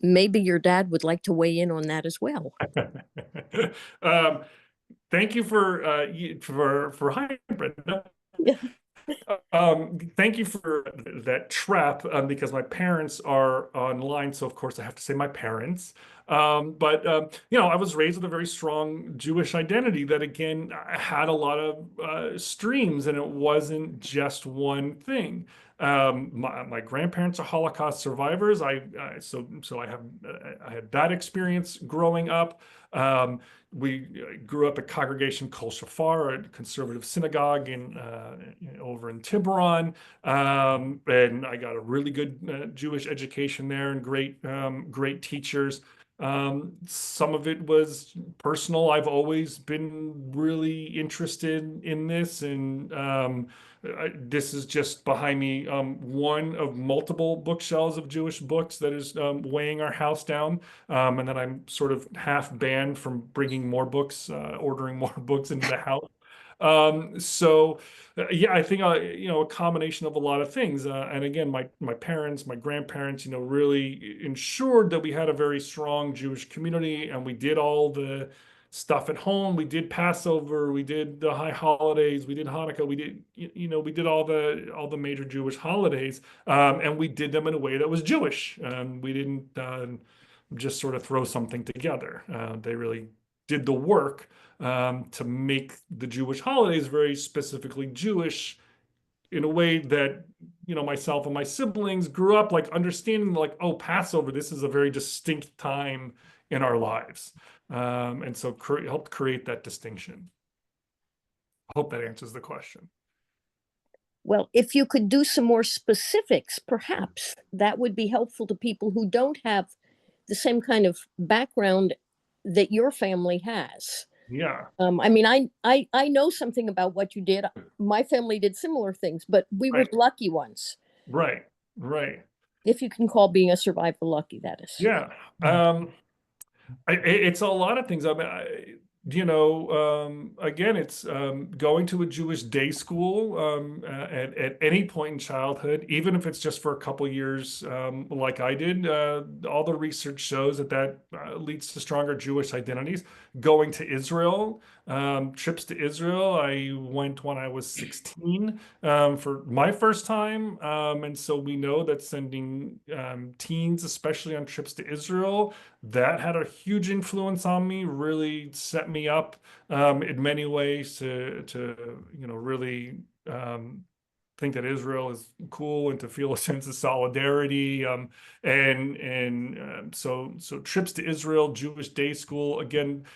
maybe your dad would like to weigh in on that as well. Thank you for hi, Brenda. Thank you for that trap, because my parents are online, so of course I have to say my parents. But I was raised with a very strong Jewish identity that again had a lot of streams, and it wasn't just one thing. My grandparents are Holocaust survivors. I had that experience growing up. We grew up at Congregation Kol Shafar, a conservative synagogue over in Tiburon, and I got a really good Jewish education there and great teachers. Some of it was personal. I've always been really interested in this, and this is just behind me, one of multiple bookshelves of Jewish books that is weighing our house down. And then I'm sort of half banned from bringing more books, ordering more books into the house. Yeah, I think a combination of a lot of things. And again, my parents, my grandparents, really ensured that we had a very strong Jewish community, and we did all the stuff at home. We did Passover, we did the high holidays, we did Hanukkah, we did all the major Jewish holidays, and we did them in a way that was Jewish. We didn't just sort of throw something together. They really did the work to make the Jewish holidays very specifically Jewish, in a way that myself and my siblings grew up like understanding, like, oh, Passover, this is a very distinct time in our lives, and so helped create that distinction. I hope that answers the question. Well, if you could do some more specifics, perhaps that would be helpful to people who don't have the same kind of background that your family has. Yeah. I mean, I know something about what you did. My family did similar things, but we were Right. the lucky ones. Right. If you can call being a survivor lucky, that is. Yeah. It's a lot of things. I mean, again, it's going to a Jewish day school at any point in childhood, even if it's just for a couple years, like I did. All the research shows that leads to stronger Jewish identities. Going to Israel, trips to Israel. I went when I was 16 for my first time, and so we know that sending teens, especially on trips to Israel, that had a huge influence on me, really set me up in many ways to really think that Israel is cool and to feel a sense of solidarity. So trips to Israel, Jewish day school, again,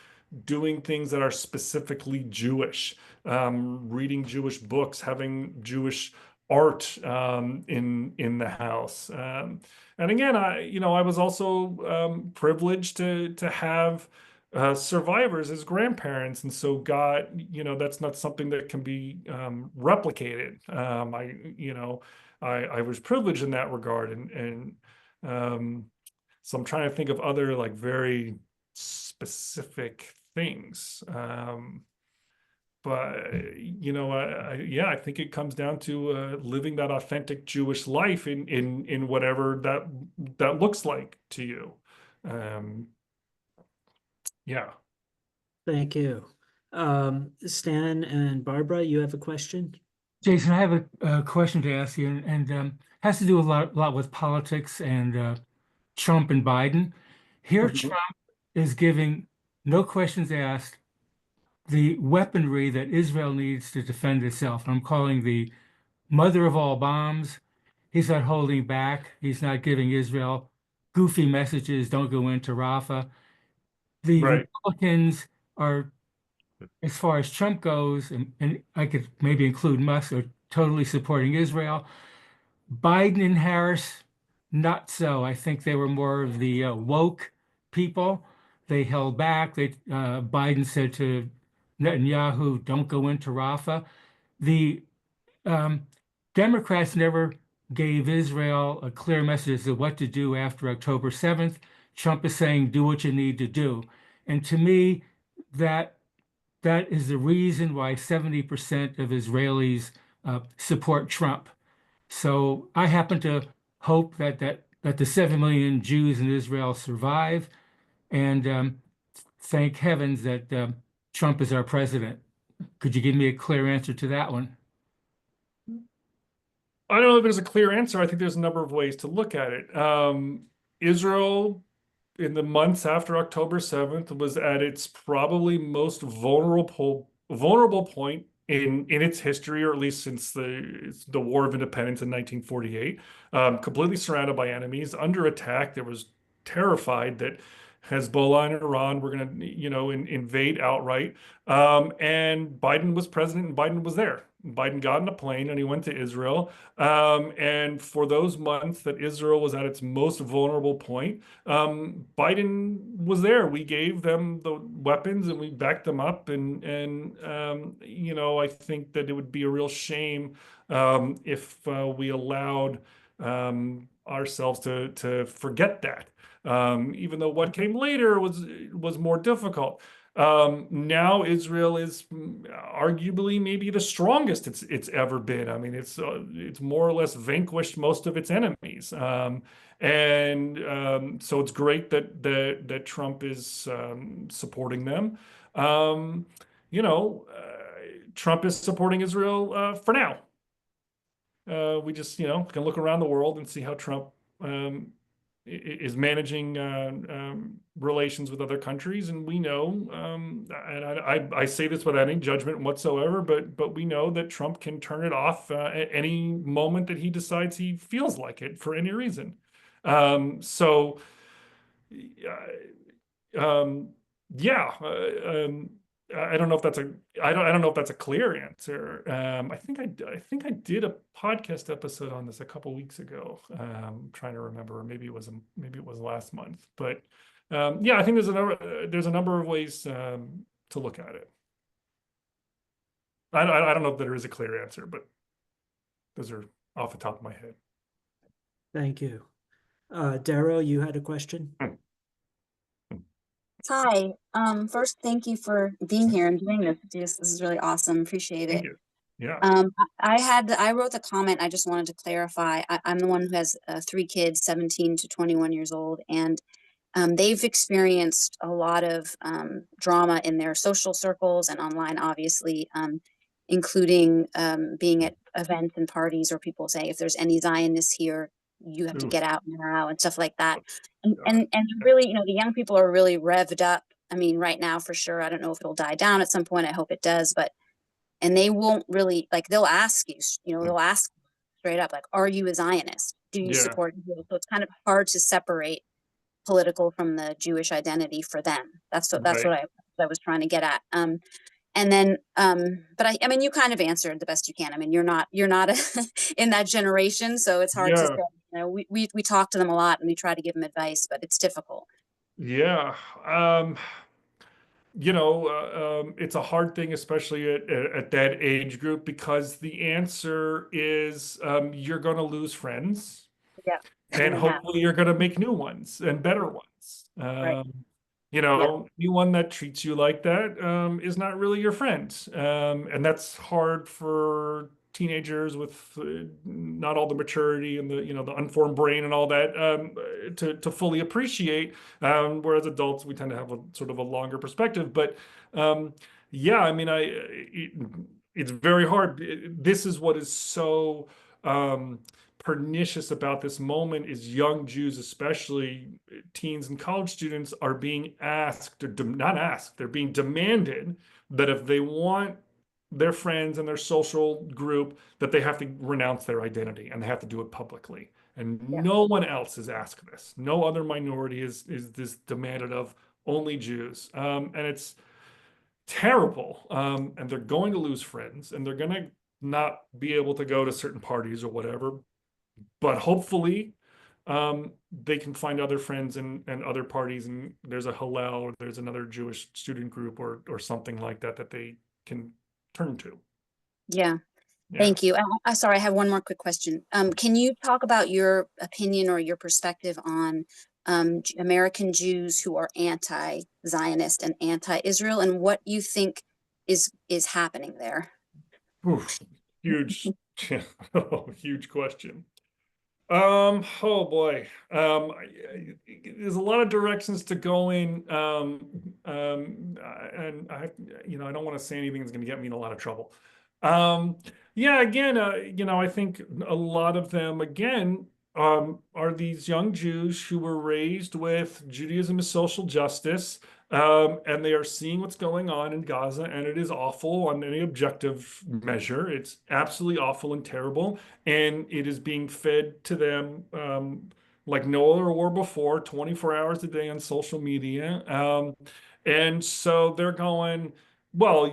doing things that are specifically Jewish, reading Jewish books, having Jewish art in the house. And again, I was also privileged to have survivors as grandparents, and so that's not something that can be replicated. I was privileged in that regard, and so I'm trying to think of other like very specific things. But I think it comes down to living that authentic Jewish life in whatever that looks like to you. Yeah. Thank you. Stan and Barbara, you have a question? Jason, I have a question to ask you, and has to do a lot with politics and Trump and Biden. Here, Mhm. Trump is giving, no questions asked, the weaponry that Israel needs to defend itself. And I'm calling the mother of all bombs. He's not holding back. He's not giving Israel goofy messages, don't go into Rafah. The Right. Republicans are, as far as Trump goes, and I could maybe include Musk, are totally supporting Israel. Biden and Harris, not so. I think they were more of the woke people. They held back. Biden said to Netanyahu, "Don't go into Rafah." The um, Democrats never gave Israel a clear message as to what to do after October 7th. Trump is saying, "Do what you need to do," and to me, that is the reason why 70% of Israelis support Trump. So I happen to hope that the 7 million Jews in Israel survive, and thank heavens that Trump is our president. Could you give me a clear answer to that one? I don't know if there's a clear answer. I think there's a number of ways to look at it. Israel, in the months after October 7th, was at its probably most vulnerable point in its history, or at least since the War of Independence in 1948. Completely surrounded by enemies, under attack. There was terrified that Hezbollah and Iran were going to, invade outright. And Biden was president, and Biden was there. Biden got on a plane and he went to Israel. And for those months that Israel was at its most vulnerable point, Biden was there. We gave them the weapons and we backed them up. And you know, I think that it would be a real shame if we allowed ourselves to forget that. Even though what came later was more difficult. Now Israel is arguably maybe the strongest it's ever been. I mean, it's more or less vanquished most of its enemies. So it's great that Trump is supporting them. You know, Trump is supporting Israel for now. We just, you know, can look around the world and see how Trump is managing relations with other countries, and we know, and I say this without any judgment whatsoever, but we know that Trump can turn it off at any moment that he decides he feels like it for any reason. So, yeah, I don't know if that's I don't know if that's a clear answer. I think I did a podcast episode on this a couple weeks ago. Trying to remember, maybe it was last month. But yeah, I think there's a number of ways to look at it. I don't know if there is a clear answer, but those are off the top of my head. Thank you. Daryl, you had a question? Hi. First, thank you for being here and doing this. This is really awesome. Appreciate Thank it. you. Yeah. I wrote the comment. I just wanted to clarify. I'm the one who has 3 kids, 17 to 21 years old, and they've experienced a lot of drama in their social circles and online, obviously, including being at events and parties where people say, if there's any Zionists here, you have to Oof. get out now and stuff like that. And God. really, you know, the young people are really revved up. I mean, right now for sure. I don't know if it'll die down at some point. I hope it does, but and they won't really, like, they'll ask you, you know, they'll ask straight up, like, are you a Zionist? Do you Yeah. support Israel? So it's kind of hard to separate political from the Jewish identity for them. That's what Right. I was trying to get at. And then, but I mean, you kind of answered the best you can. I mean, you're not in that generation, so it's hard to say. Yeah. You know, we talk to them a lot and we try to give them advice, but it's difficult. Yeah. You know, it's a hard thing, especially at that age group, because the answer is you're going to lose friends, Yeah, and they have. hopefully you're going to make new ones and better ones. Right. You Yeah. know, anyone that treats you like that is not really your friend. And that's hard for teenagers with not all the maturity and the unformed brain and all that to fully appreciate. Whereas adults, we tend to have a sort of a longer perspective. But yeah, I mean, it's very hard. This is what is so pernicious about this moment is young Jews, especially teens and college students, are being asked, or not asked, they're being demanded that if they want their friends and their social group, that they have to renounce their identity and they have to do it publicly. And Yeah. no one else is asked this. No other minority is this demanded of, only Jews. And it's terrible. And they're going to lose friends and they're going to not be able to go to certain parties or whatever. But hopefully they can find other friends and other parties, and there's a Hillel or there's another Jewish student group or something like that that they can turn to. Yeah. Yeah. Thank you. Sorry, I have one more quick question. Can you talk about your opinion or your perspective on American Jews who are anti-Zionist and anti-Israel, and what you think is happening there? Oof, huge, huge question. Oh boy. There's a lot of directions to go in. And I, I don't want to say anything that's going to get me in a lot of trouble. Yeah, again, I think a lot of them, again, are these young Jews who were raised with Judaism as social justice, and they are seeing what's going on in Gaza, and it is awful on any objective measure. It's absolutely awful and terrible, and it is being fed to them like no other war before, 24 hours a day on social media. And so they're going, well,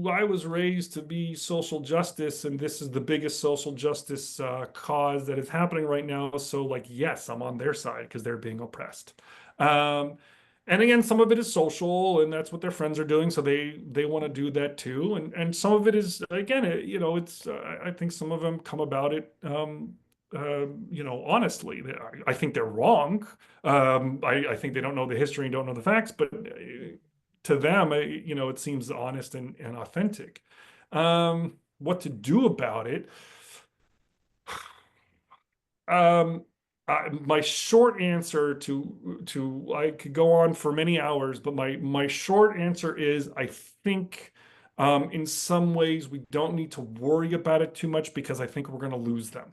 I was raised to be social justice, and this is the biggest social justice cause that is happening right now. So, like, yes, I'm on their side because they're being oppressed. Um, and again, some of it is social, and that's what their friends are doing, so they want to do that too. And some of it is, again, it's I think some of them come about it, honestly. I think they're wrong. I think they don't know the history and don't know the facts, but to them, it seems honest and authentic. What to do about it? My short answer to I could go on for many hours, but my short answer is I think in some ways we don't need to worry about it too much because I think we're going to lose them.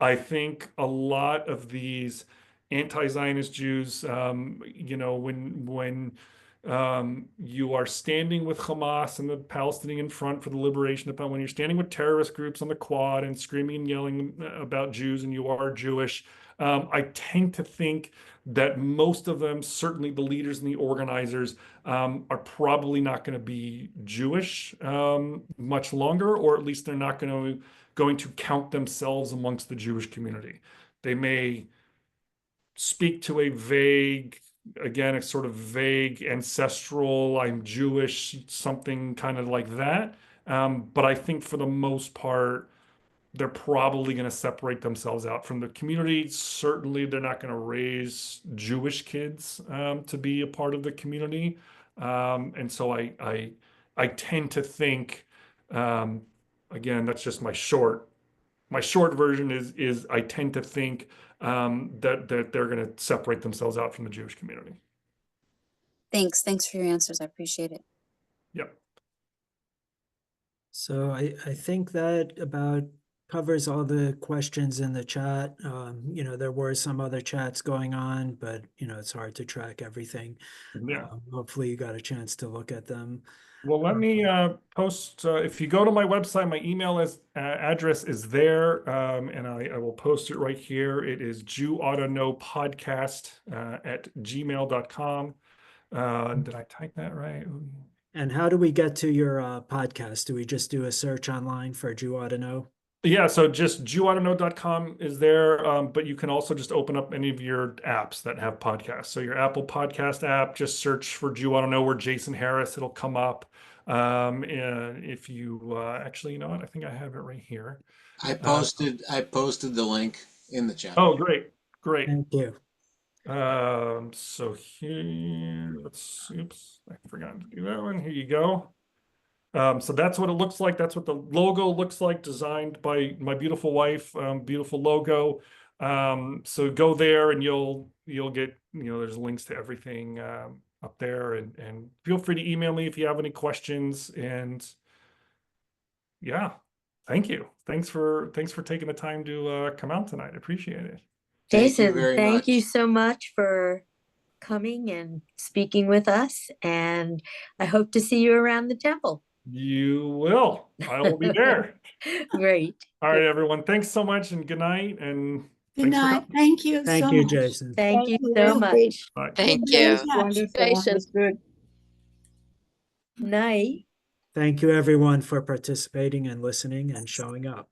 I think a lot of these anti-Zionist Jews, when you are standing with Hamas and the Palestinian Front for the Liberation of Palestine, when you're standing with terrorist groups on the Quad and screaming and yelling about Jews and you are Jewish, I tend to think that most of them, certainly the leaders and the organizers, are probably not going to be Jewish much longer, or at least they're not going to count themselves amongst the Jewish community. They may speak to a sort of vague ancestral, I'm Jewish, something kind of like that. But I think for the most part, they're probably going to separate themselves out from the community. Certainly, they're not going to raise Jewish kids to be a part of the community. And so I tend to think, again, that's just my short version is I tend to think that they're going to separate themselves out from the Jewish community. Thanks for your answers. I appreciate it. Yep. So I think that about covers all the questions in the chat. There were some other chats going on, but it's hard to track everything. Yeah. Hopefully you got a chance to look at them. Well, let me post. If you go to my website, my email address is there, and I will post it right here. It is Jew Outta Know Podcast at gmail.com. Did I type that right? And how do we get to your podcast? Do we just do a search online for Jew Outta Know? Yeah, so just jewouttaknow.com is there, but you can also just open up any of your apps that have podcasts. So your Apple Podcast app, just search for Jew Outta Know or Jason Harris, it'll come up. And if you actually, you know what? I think I have it right here. I posted the link in the chat. Oh, great. Thank you. So here, oops, I forgot to do that one. Here you go. So that's what it looks like. That's what the logo looks like, designed by my beautiful wife. Beautiful logo. So go there and you'll get, there's links to everything up there, and feel free to email me if you have any questions. And yeah, thank you. Thanks for taking the time to come out tonight. I appreciate it. Jason, thank you much. so much for coming and speaking with us, and I hope to see you around the temple. You will. I will be there. Great. All right, everyone. Thanks so much, and good night. And Good thanks for night. coming. Thank you Thank so you, much. Jason. Thank you you. so much. Bye. Thank We'll be in you. touch. Wonderful. Jason. Understood. Night. Thank you, everyone, for participating and listening and showing up.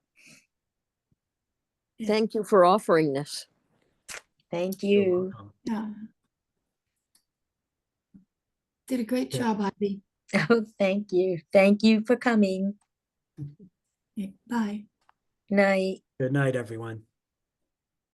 Thank you for offering this. Thank You're you. welcome. Yeah. Did a great Yeah. job, Ivy. Oh, thank you. Thank you for coming. Okay, bye. Night. Good night, everyone.